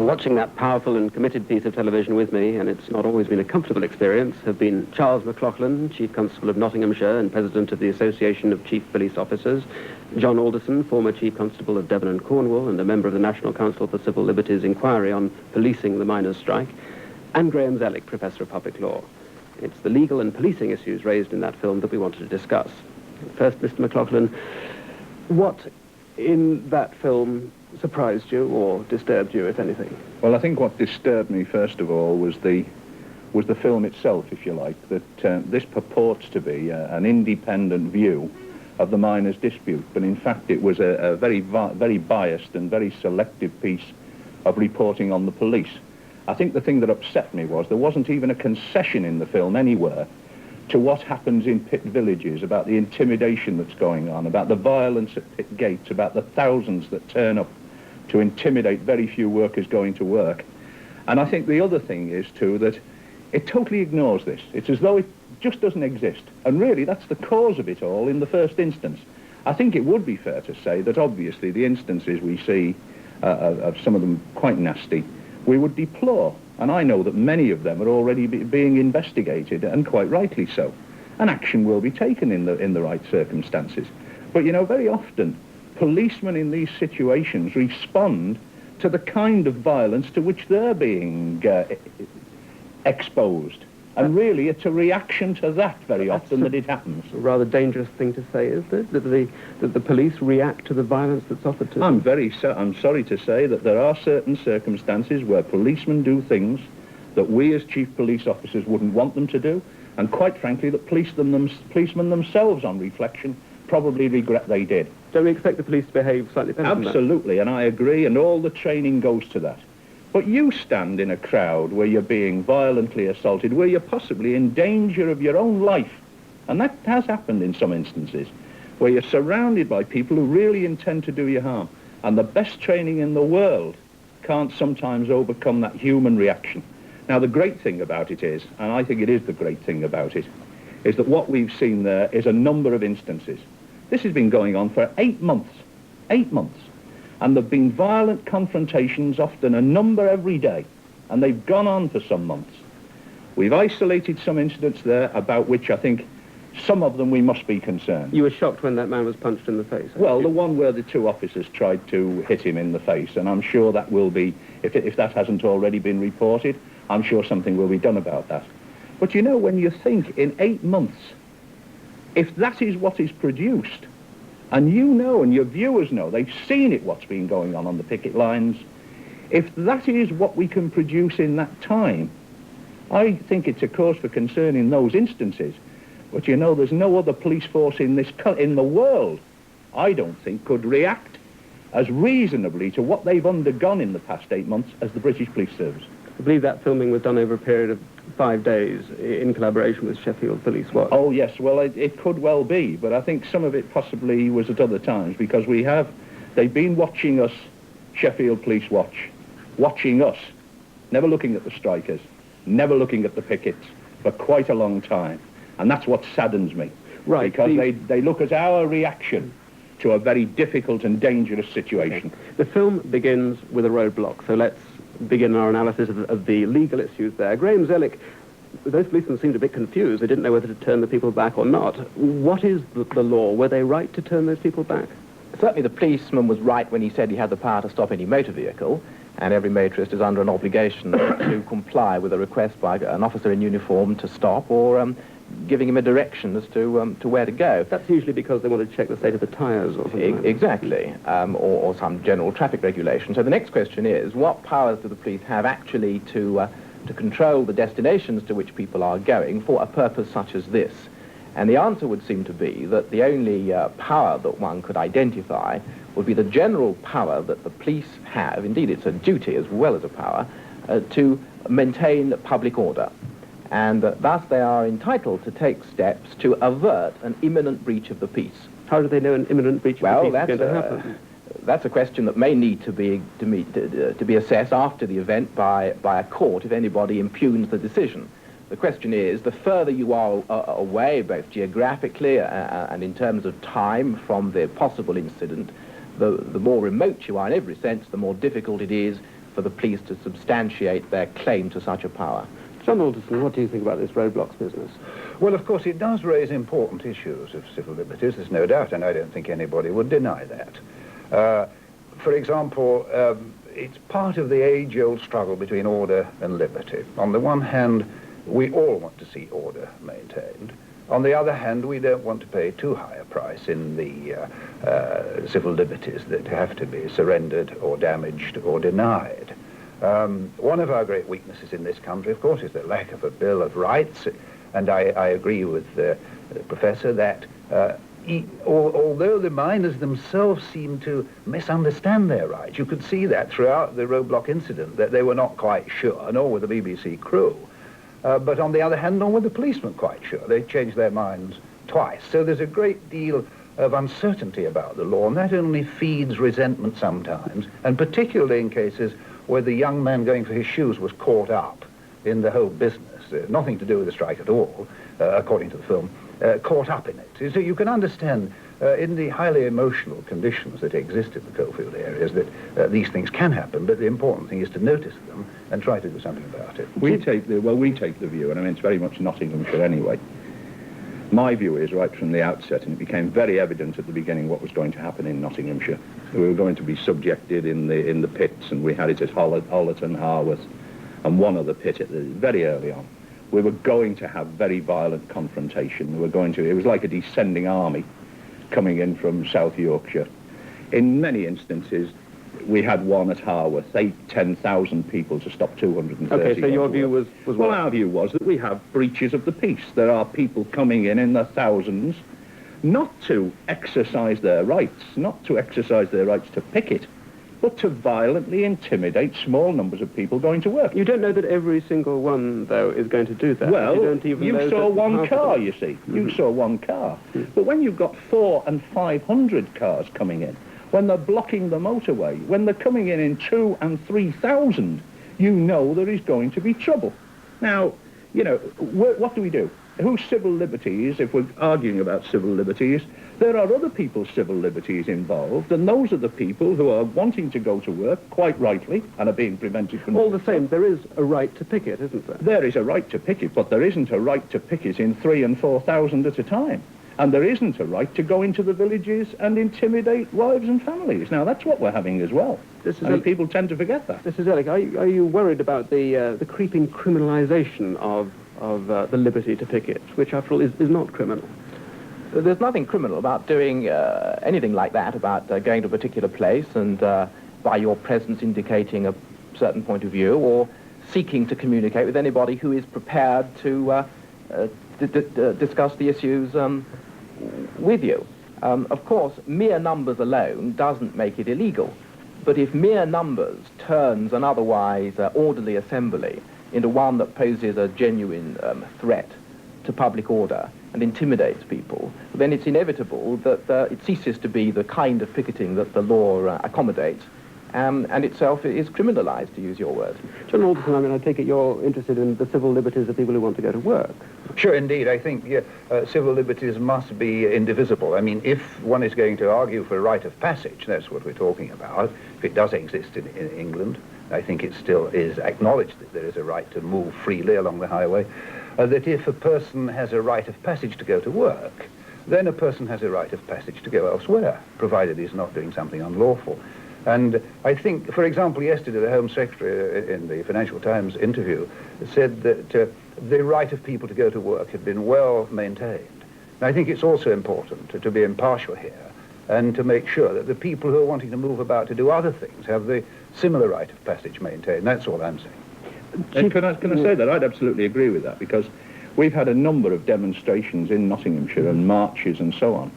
Watching that powerful and committed piece of television with me, and it's not always been a comfortable experience, have been Charles McLaughlin, Chief Constable of Nottinghamshire and President of the Association of Chief Police Officers, John Alderson, former Chief Constable of Devon and Cornwall and a member of the National Council for Civil Liberties inquiry on policing the miners' strike, and Graham Zellick, Professor of Public Law. It's the legal and policing issues raised in that film that we wanted to discuss. First, Mr. McLaughlin, what in that film surprised you or disturbed you, if anything? Well, I think what disturbed me, first of all, was the film itself, if you like, that this purports to be an independent view of the miners' dispute, but in fact it was a very biased and very selective piece of reporting on the police. I think the thing that upset me was there wasn't even a concession in the film anywhere to what happens in pit villages, about the intimidation that's going on, about the violence at pit gates, about the thousands that turn up to intimidate very few workers going to work. And I think the other thing is, too, that it totally ignores this. It's as though it just doesn't exist. And really, that's the cause of it all in the first instance. I think it would be fair to say that obviously the instances we see, of some of them quite nasty, we would deplore. And I know that many of them are already being investigated, and quite rightly so. And action will be taken in the right circumstances. But, you know, very often, policemen in these situations respond to the kind of violence to which they're being exposed. And really, it's a reaction to that very often that it happens. A rather dangerous thing to say, is it? That the police react to the violence that's offered to them? I'm sorry to say that there are certain circumstances where policemen do things that we as chief police officers wouldn't want them to do, and quite frankly, that policemen themselves, on reflection, probably regret they did. Don't we expect the police to behave slightly better than that? Absolutely, and I agree, and all the training goes to that. But you stand in a crowd where you're being violently assaulted, where you're possibly in danger of your own life, and that has happened in some instances, where you're surrounded by people who really intend to do you harm, and the best training in the world can't sometimes overcome that human reaction. Now, the great thing about it is, and I think it is the great thing about it, is that what we've seen there is a number of instances. This has been going on for 8 months. 8 months. And there have been violent confrontations, often a number every day, and they've gone on for some months. We've isolated some incidents there about which I think some of them we must be concerned. You were shocked when that man was punched in the face? Well, the one where the two officers tried to hit him in the face, and I'm sure that will be, if that hasn't already been reported, I'm sure something will be done about that. But you know, when you think in 8 months, if that is what is produced, and you know, and your viewers know, they've seen it, what's been going on the picket lines, if that is what we can produce in that time, I think it's a cause for concern in those instances. But you know, there's no other police force in the world, I don't think, could react as reasonably to what they've undergone in the past 8 months as the British Police Service. I believe that filming was done over a period of 5 days in collaboration with Sheffield Police Watch. Oh, yes, well, it could well be, but I think some of it possibly was at other times, because they've been watching us, Sheffield Police Watch, watching us, never looking at the strikers, never looking at the pickets, for quite a long time. And that's what saddens me. Right. Because they look at our reaction to a very difficult and dangerous situation. Okay. The film begins with a roadblock, so let's begin our analysis of the legal issues there. Graham Zellick, those policemen seemed a bit confused. They didn't know whether to turn the people back or not. What is the law? Were they right to turn those people back? Certainly the policeman was right when he said he had the power to stop any motor vehicle, and every motorist is under an obligation to comply with a request by an officer in uniform to stop, or giving him a direction as to where to go. That's usually because they want to check the state of the tyres or something like that. Exactly, or some general traffic regulation. So the next question is, what powers do the police have actually to control the destinations to which people are going for a purpose such as this? And the answer would seem to be that the only power that one could identify would be the general power that the police have, indeed it's a duty as well as a power, to maintain public order. And thus they are entitled to take steps to avert an imminent breach of the peace. How do they know an imminent breach of the peace is going to happen? That's a question that may need to be assessed after the event by a court if anybody impugns the decision. The question is, the further you are away, both geographically and in terms of time from the possible incident, the more remote you are in every sense, the more difficult it is for the police to substantiate their claim to such a power. John Alderson, what do you think about this roadblocks business? Well, of course, it does raise important issues of civil liberties, there's no doubt, and I don't think anybody would deny that. For example, it's part of the age-old struggle between order and liberty. On the one hand, we all want to see order maintained. On the other hand, we don't want to pay too high a price in the civil liberties that have to be surrendered or damaged or denied. One of our great weaknesses in this country, of course, is the lack of a Bill of Rights, and I agree with the Professor that although the miners themselves seem to misunderstand their rights, you could see that throughout the roadblock incident, that they were not quite sure, nor were the BBC crew. But on the other hand, nor were the policemen quite sure. They changed their minds twice. So there's a great deal of uncertainty about the law, and that only feeds resentment sometimes, and particularly in cases where the young man going for his shoes was caught up in the whole business. Nothing to do with the strike at all, according to the film, caught up in it. So you can understand in the highly emotional conditions that exist in the coalfield areas that these things can happen, but the important thing is to notice them and try to do something about it. We take the view, and I mean it's very much Nottinghamshire anyway. My view is right from the outset, and it became very evident at the beginning what was going to happen in Nottinghamshire. We were going to be subjected in the pits, and we had it at Hollerton, Harworth, and one other pit very early on. We were going to have very violent confrontation. It was like a descending army coming in from South Yorkshire. In many instances, we had one at Harworth, 10,000 people to stop 230. Okay, so your view was well, what? Our view was that we have breaches of the peace. There are people coming in the thousands, not to exercise their rights, to picket, but to violently intimidate small numbers of people going to work. You don't know that every single one, though, is going to do that. Well, you saw one car, you see. You saw one car. But when you've got 400 and 500 cars coming in, when they're blocking the motorway, when they're coming in 2,000 and 3,000, you know there is going to be trouble. Now, you know, what do we do? Whose civil liberties, if we're arguing about civil liberties, there are other people's civil liberties involved, and those are the people who are wanting to go to work, quite rightly, and are being prevented from... All the same, there is a right to picket, isn't there? There is a right to picket, but there isn't a right to picket in 3,000 and 4,000 at a time. And there isn't a right to go into the villages and intimidate wives and families. Now, that's what we're having as well. And people tend to forget that. Mrs. Ehrlich, are you worried about the creeping criminalisation of the liberty to picket, which, after all, is not criminal? There's nothing criminal about doing anything like that, about going to a particular place and by your presence indicating a certain point of view, or seeking to communicate with anybody who is prepared to discuss the issues with you. Of course, mere numbers alone doesn't make it illegal, but if mere numbers turns an otherwise orderly assembly into one that poses a genuine threat to public order and intimidates people, then it's inevitable that it ceases to be the kind of picketing that the law accommodates, and itself is criminalised, to use your word. John Alderson, I mean, I take it you're interested in the civil liberties of people who want to go to work. Sure, indeed. I think civil liberties must be indivisible. I mean, if one is going to argue for a right of passage, that's what we're talking about, if it does exist in England, I think it still is acknowledged that there is a right to move freely along the highway, that if a person has a right of passage to go to work, then a person has a right of passage to go elsewhere, provided he's not doing something unlawful. And I think, for example, yesterday the Home Secretary in the Financial Times interview said that the right of people to go to work had been well maintained. And I think it's also important to be impartial here and to make sure that the people who are wanting to move about to do other things have the similar right of passage maintained. That's all I'm saying. And can I say that? I'd absolutely agree with that, because we've had a number of demonstrations in Nottinghamshire and marches and so on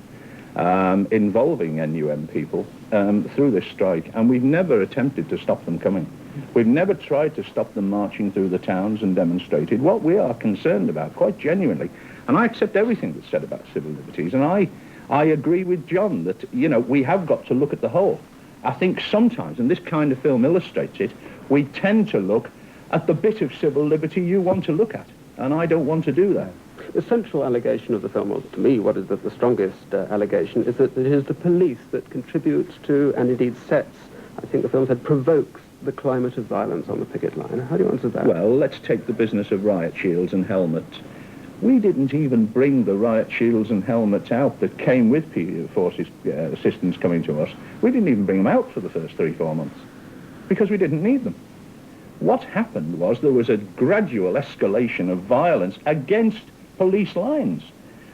involving NUM people through this strike, and we've never attempted to stop them coming. We've never tried to stop them marching through the towns and demonstrated. What we are concerned about, quite genuinely, and I accept everything that's said about civil liberties, and I agree with John that, you know, we have got to look at the whole. I think sometimes, and this kind of film illustrates it, we tend to look at the bit of civil liberty you want to look at, and I don't want to do that. The central allegation of the film, or to me, what is the strongest allegation, is that it is the police that contributes to, and indeed sets, I think the film said, provokes the climate of violence on the picket line. How do you answer that? Well, let's take the business of riot shields and helmets. We didn't even bring the riot shields and helmets out that came with forces assistance coming to us. We didn't even bring them out for the first 3-4 months because we didn't need them. What happened was there was a gradual escalation of violence against police lines.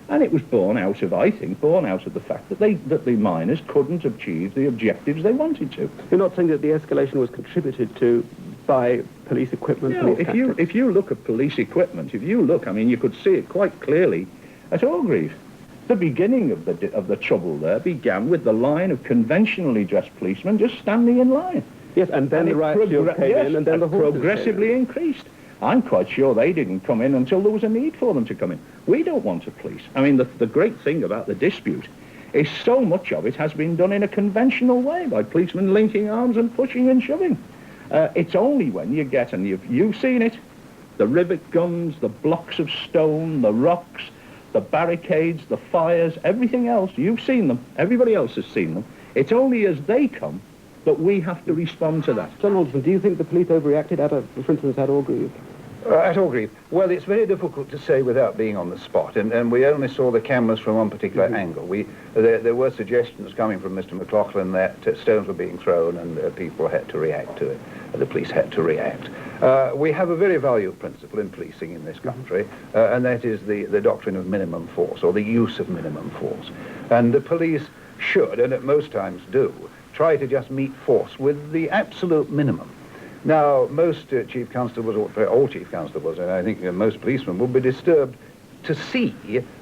And it was born out of, I think, the fact that the miners couldn't achieve the objectives they wanted to. You're not saying that the escalation was contributed to by police equipment? No, police if you look at police equipment, I mean, you could see it quite clearly at Orgreave. The beginning of the trouble there began with the line of conventionally dressed policemen just standing in line. Yes, and then the riot shield came in, and then the horses progressively increased. I'm quite sure they didn't come in until there was a need for them to come in. We don't want a police. I mean, the great thing about the dispute is so much of it has been done in a conventional way by policemen linking arms and pushing and shoving. It's only when you get, and you've seen it, the rivet guns, the blocks of stone, the rocks, the barricades, the fires, everything else, you've seen them. Everybody else has seen them. It's only as they come that we have to respond to that. John Alderson, do you think the police overreacted for instance, at Orgreave? At Orgreave? Well, it's very difficult to say without being on the spot, and we only saw the cameras from one particular angle. There were suggestions coming from Mr. McLaughlin that stones were being thrown and people had to react to it. The police had to react. We have a very valued principle in policing in this country, and that is the doctrine of minimum force, or the use of minimum force. And the police should, and at most times do, try to just meet force with the absolute minimum. Now, most chief constables, or all chief constables, and I think most policemen, will be disturbed to see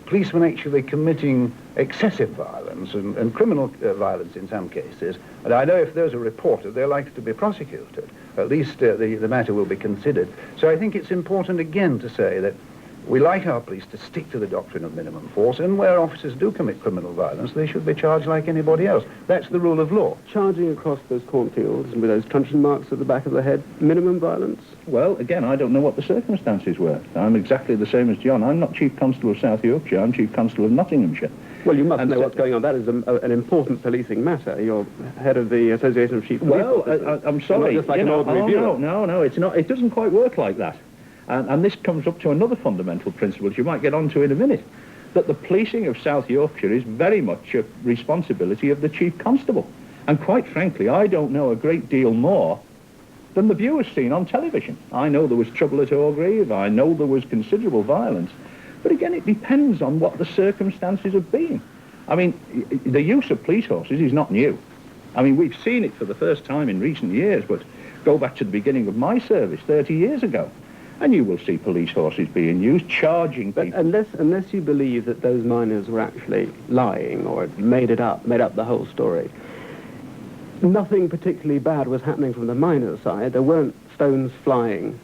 policemen actually committing excessive violence and criminal violence in some cases. And I know if those are reported, they're likely to be prosecuted. At least the matter will be considered. So I think it's important again to say that we like our police to stick to the doctrine of minimum force, and where officers do commit criminal violence, they should be charged like anybody else. That's the rule of law. Charging across those cornfields and with those truncheon marks at the back of the head, minimum violence? Well, again, I don't know what the circumstances were. I'm exactly the same as John. I'm not Chief Constable of South Yorkshire, I'm Chief Constable of Nottinghamshire. Well, you must know what's going on. That is an important policing matter. You're head of the Association of Chief Police Officers. Well, I'm sorry. Not just like an ordinary viewer. No, it's not. It doesn't quite work like that. And this comes up to another fundamental principle, which you might get onto in a minute, that the policing of South Yorkshire is very much a responsibility of the Chief Constable. And quite frankly, I don't know a great deal more than the viewers seen on television. I know there was trouble at Orgreave, I know there was considerable violence, but again, it depends on what the circumstances have been. I mean, the use of police horses is not new. I mean, we've seen it for the first time in recent years, but go back to the beginning of my service 30 years ago. And you will see police horses being used, charging people. But unless you believe that those miners were actually lying or made up the whole story, nothing particularly bad was happening from the miners' side. There weren't stones flying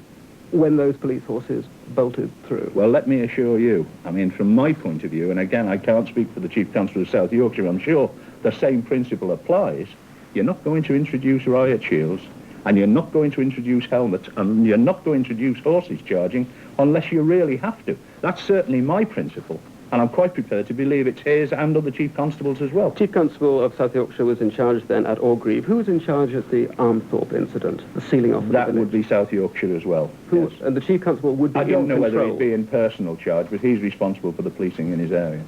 when those police horses bolted through. Well, let me assure you, I mean, from my point of view, and again, I can't speak for the Chief Constable of South Yorkshire, I'm sure the same principle applies. You're not going to introduce riot shields, and you're not going to introduce helmets, and you're not going to introduce horses charging unless you really have to. That's certainly my principle, and I'm quite prepared to believe it's his and other Chief Constables as well. Chief Constable of South Yorkshire was in charge then at Orgreave. Who was in charge at the Armthorpe incident, the sealing off of That would be South Yorkshire as well. Yes. And the Chief Constable would be I don't know in whether control. he'd be in personal charge, but he's responsible for the policing in his area.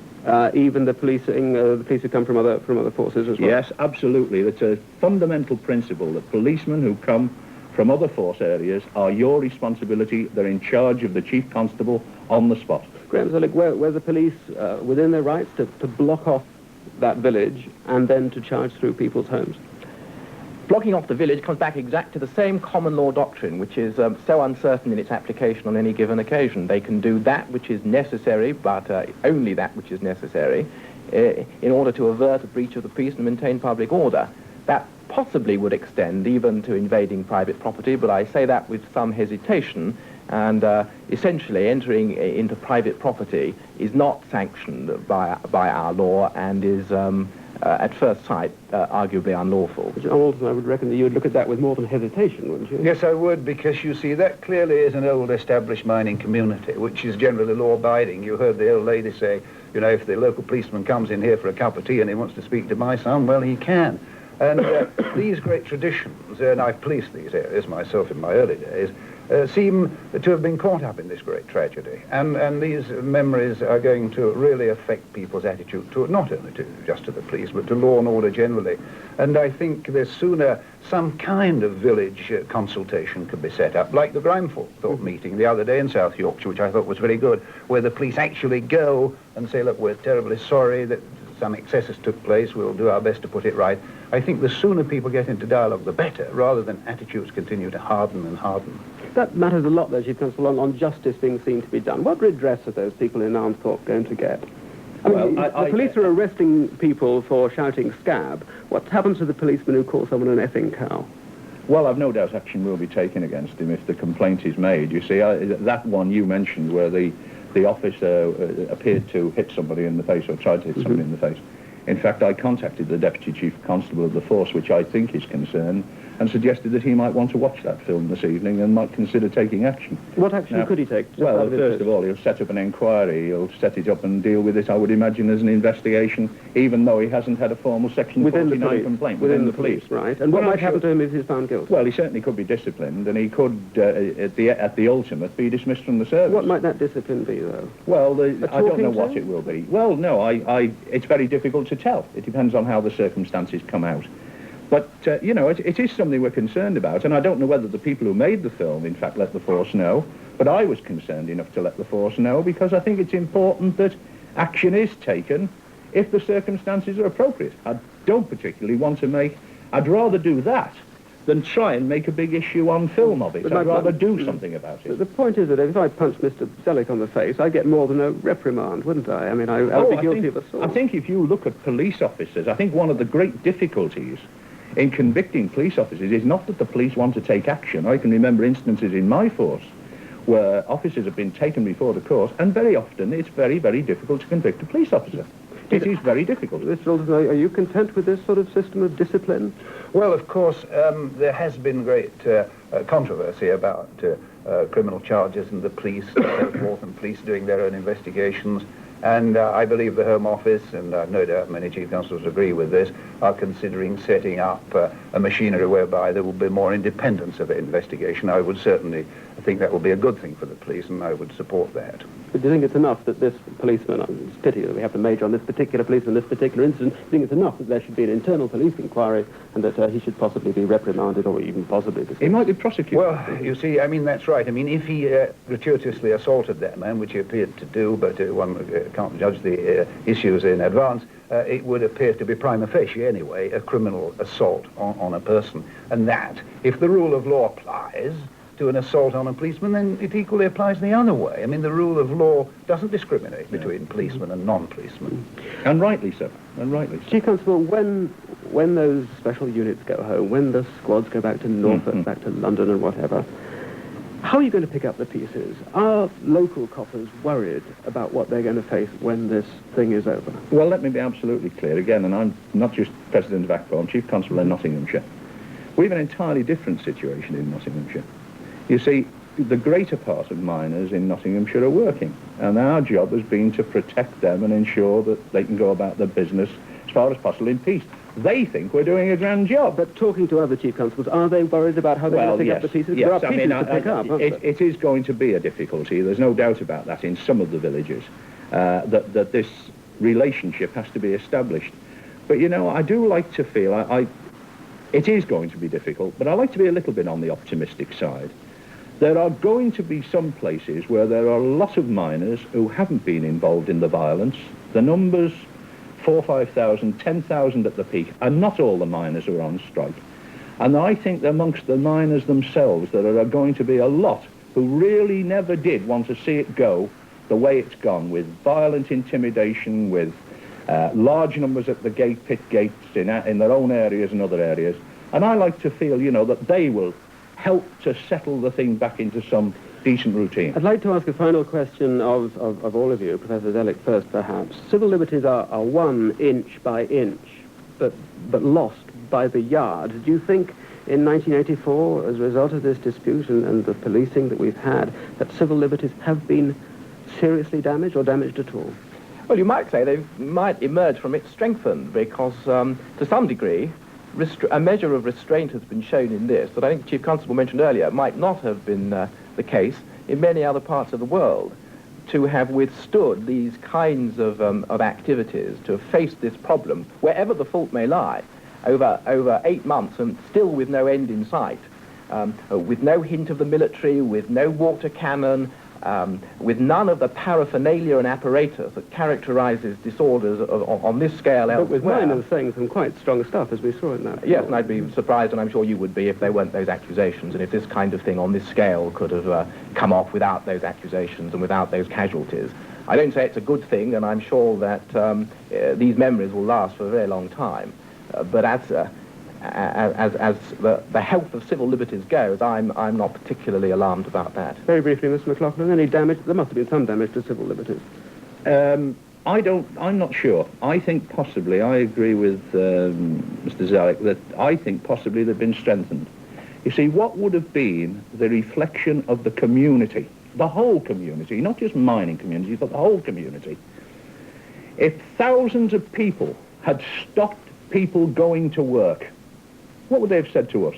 even the police who come from other forces as well? Yes, absolutely. It's a fundamental principle that policemen who come from other force areas are your responsibility. They're in charge of the chief constable on the spot. Graham Zoellick, were the police within their rights to block off that village and then to charge through people's homes? Blocking off the village comes back exact to the same common law doctrine, which is so uncertain in its application on any given occasion. They can do that which is necessary, but only that which is necessary, in order to avert a breach of the peace and maintain public order. That possibly would extend even to invading private property, but I say that with some hesitation, and essentially entering into private property is not sanctioned by our law and is at first sight arguably unlawful. John Alderson, I would reckon that you would look at that with more than hesitation, wouldn't you? Yes, I would, because you see, that clearly is an old established mining community, which is generally law-abiding. You heard the old lady say, you know, if the local policeman comes in here for a cup of tea and he wants to speak to my son, well, he can. And these great traditions, and I've policed these areas myself in my early days, seem to have been caught up in this great tragedy. And these memories are going to really affect people's attitude to it, not only just to the police, but to law and order generally. And I think the sooner some kind of village consultation could be set up, like the Grimethorpe meeting the other day in South Yorkshire, which I thought was very good, where the police actually go and say, look, we're terribly sorry that some excesses took place, we'll do our best to put it right. I think the sooner people get into dialogue, the better, rather than attitudes continue to harden and harden. That matters a lot, though, Chief Constable, on justice being seen to be done. What redress are those people in Armthorpe going to get? I mean, the police are arresting people for shouting scab. What happens to the policeman who calls someone an effing cow? Well, I've no doubt action will be taken against him if the complaint is made. You see, that one you mentioned where the officer appeared to hit somebody in the face or tried to hit somebody in the face. In fact, I contacted the Deputy Chief Constable of the force, which I think is concerned, and suggested that he might want to watch that film this evening and might consider taking action. What action could he take? Well, first of all, he'll set up an inquiry, he'll set it up and deal with it, I would imagine, as an investigation, even though he hasn't had a formal Section 49 complaint. Within the police, right. And what might happen to him if he's found guilty? Well, he certainly could be disciplined, and he could, at the ultimate, be dismissed from the service. What might that discipline be, though? Well, I don't know what it will be. Well, no, it's very difficult to tell. It depends on how the circumstances come out. But, you know, it is something we're concerned about, and I don't know whether the people who made the film, in fact, let the force know, but I was concerned enough to let the force know, because I think it's important that action is taken if the circumstances are appropriate. I don't particularly want to I'd rather do that than try and make a big issue on film of it. I'd rather do something about it. The point is that if I punched Mr. Zoellick on the face, I'd get more than a reprimand, wouldn't I? I mean, I would be guilty of assault. I think if you look at police officers, I think one of the great difficulties in convicting police officers is not that the police want to take action. I can remember instances in my force where officers have been taken before the court, and very often it's very, very difficult to convict a police officer. It is very difficult. Mr. Alderson, are you content with this sort of system of discipline? Well, of course, there has been great controversy about criminal charges and the police and so forth, and police doing their own investigations. And I believe the Home Office, and I've no doubt many Chief Constables agree with this, are considering setting up a machinery whereby there will be more independence of investigation. I would certainly think that will be a good thing for the police, and I would support that. But do you think it's enough that this policeman, it's a pity that we have to major on this particular policeman, this particular incident, do you think it's enough that there should be an internal police inquiry and that he should possibly be reprimanded or even possibly dismissed? He might be prosecuted. Well, you see, I mean, that's right. I mean, if he gratuitously assaulted that man, which he appeared to do, but one can't judge the issues in advance, it would appear to be prima facie, anyway, a criminal assault on a person. And that, if the rule of law applies to an assault on a policeman, then it equally applies the other way. I mean, the rule of law doesn't discriminate between policemen and non-policemen. And rightly so. And rightly so. Chief Constable, when those special units go home, when the squads go back to Norfolk, back to London and whatever, how are you going to pick up the pieces? Are local coppers worried about what they're going to face when this thing is over? Well, let me be absolutely clear again, and I'm not just President of ACPO, I'm Chief Constable in Nottinghamshire. We have an entirely different situation in Nottinghamshire. You see, the greater part of miners in Nottinghamshire are working, and our job has been to protect them and ensure that they can go about their business as far as possible in peace. They think we're doing a grand job. But talking to other Chief Constables, are they worried about how they're going to pick up the pieces? There are pieces to pick up, aren't there? It is going to be a difficulty. There's no doubt about that in some of the villages, that this relationship has to be established. But, you know, I do like to feel, it is going to be difficult, but I like to be a little bit on the optimistic side. There are going to be some places where there are a lot of miners who haven't been involved in the violence. The numbers, 4,000, 5,000, 10,000 at the peak, and not all the miners are on strike. And I think amongst the miners themselves there are going to be a lot who really never did want to see it go the way it's gone, with violent intimidation, with large numbers at the pit gates in their own areas and other areas. And I like to feel, you know, that they will help to settle the thing back into some decent routine. I'd like to ask a final question of all of you, Professor Zellick first perhaps. Civil liberties are 1 inch by inch, but lost by the yard. Do you think in 1984, as a result of this dispute and the policing that we've had, that civil liberties have been seriously damaged or damaged at all? Well, you might say they might emerge from it strengthened, because to some degree a measure of restraint has been shown in this that I think Chief Constable mentioned earlier might not have been the case in many other parts of the world. To have withstood these kinds of activities, to have faced this problem, wherever the fault may lie, over 8 months and still with no end in sight, with no hint of the military, with no water cannon, with none of the paraphernalia and apparatus that characterises disorders on this scale elsewhere. But with miners saying some quite strong stuff, as we saw in that. Yes, and I'd be surprised, and I'm sure you would be, if there weren't those accusations, and if this kind of thing on this scale could have come off without those accusations and without those casualties. I don't say it's a good thing, and I'm sure that these memories will last for a very long time. But as the health of civil liberties goes, I'm not particularly alarmed about that. Very briefly, Mr. McLaughlin, any damage? There must have been some damage to civil liberties. I'm not sure. I think possibly, I agree with Mr. Zellick, that I think possibly they've been strengthened. You see, what would have been the reflection of the community, the whole community, not just mining communities, but the whole community, if thousands of people had stopped people going to work? What would they have said to us?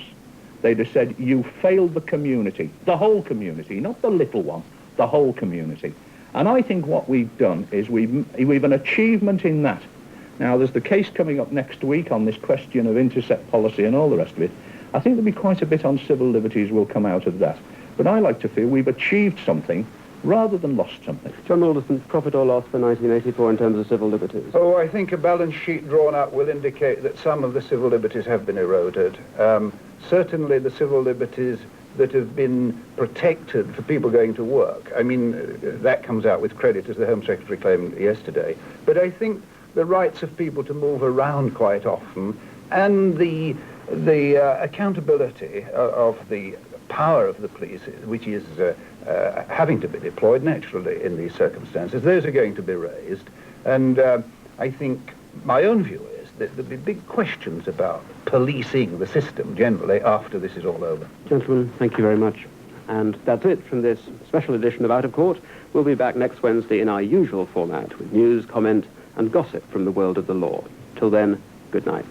They'd have said, you failed the community, the whole community, not the little one, the whole community. And I think what we've done is we've an achievement in that. Now, there's the case coming up next week on this question of intercept policy and all the rest of it. I think there'll be quite a bit on civil liberties will come out of that. But I like to feel we've achieved something rather than lost something. John Alderson, profit or loss for 1984 in terms of civil liberties? Oh, I think a balance sheet drawn up will indicate that some of the civil liberties have been eroded. Certainly the civil liberties that have been protected for people going to work. I mean, that comes out with credit, as the Home Secretary claimed yesterday. But I think the rights of people to move around quite often, and the accountability of the power of the police, which is having to be deployed naturally in these circumstances, those are going to be raised. And I think my own view is that there'll be big questions about policing the system generally after this is all over. Gentlemen, thank you very much. And that's it from this special edition of Out of Court. We'll be back next Wednesday in our usual format with news, comment and gossip from the world of the law. Till then, good night.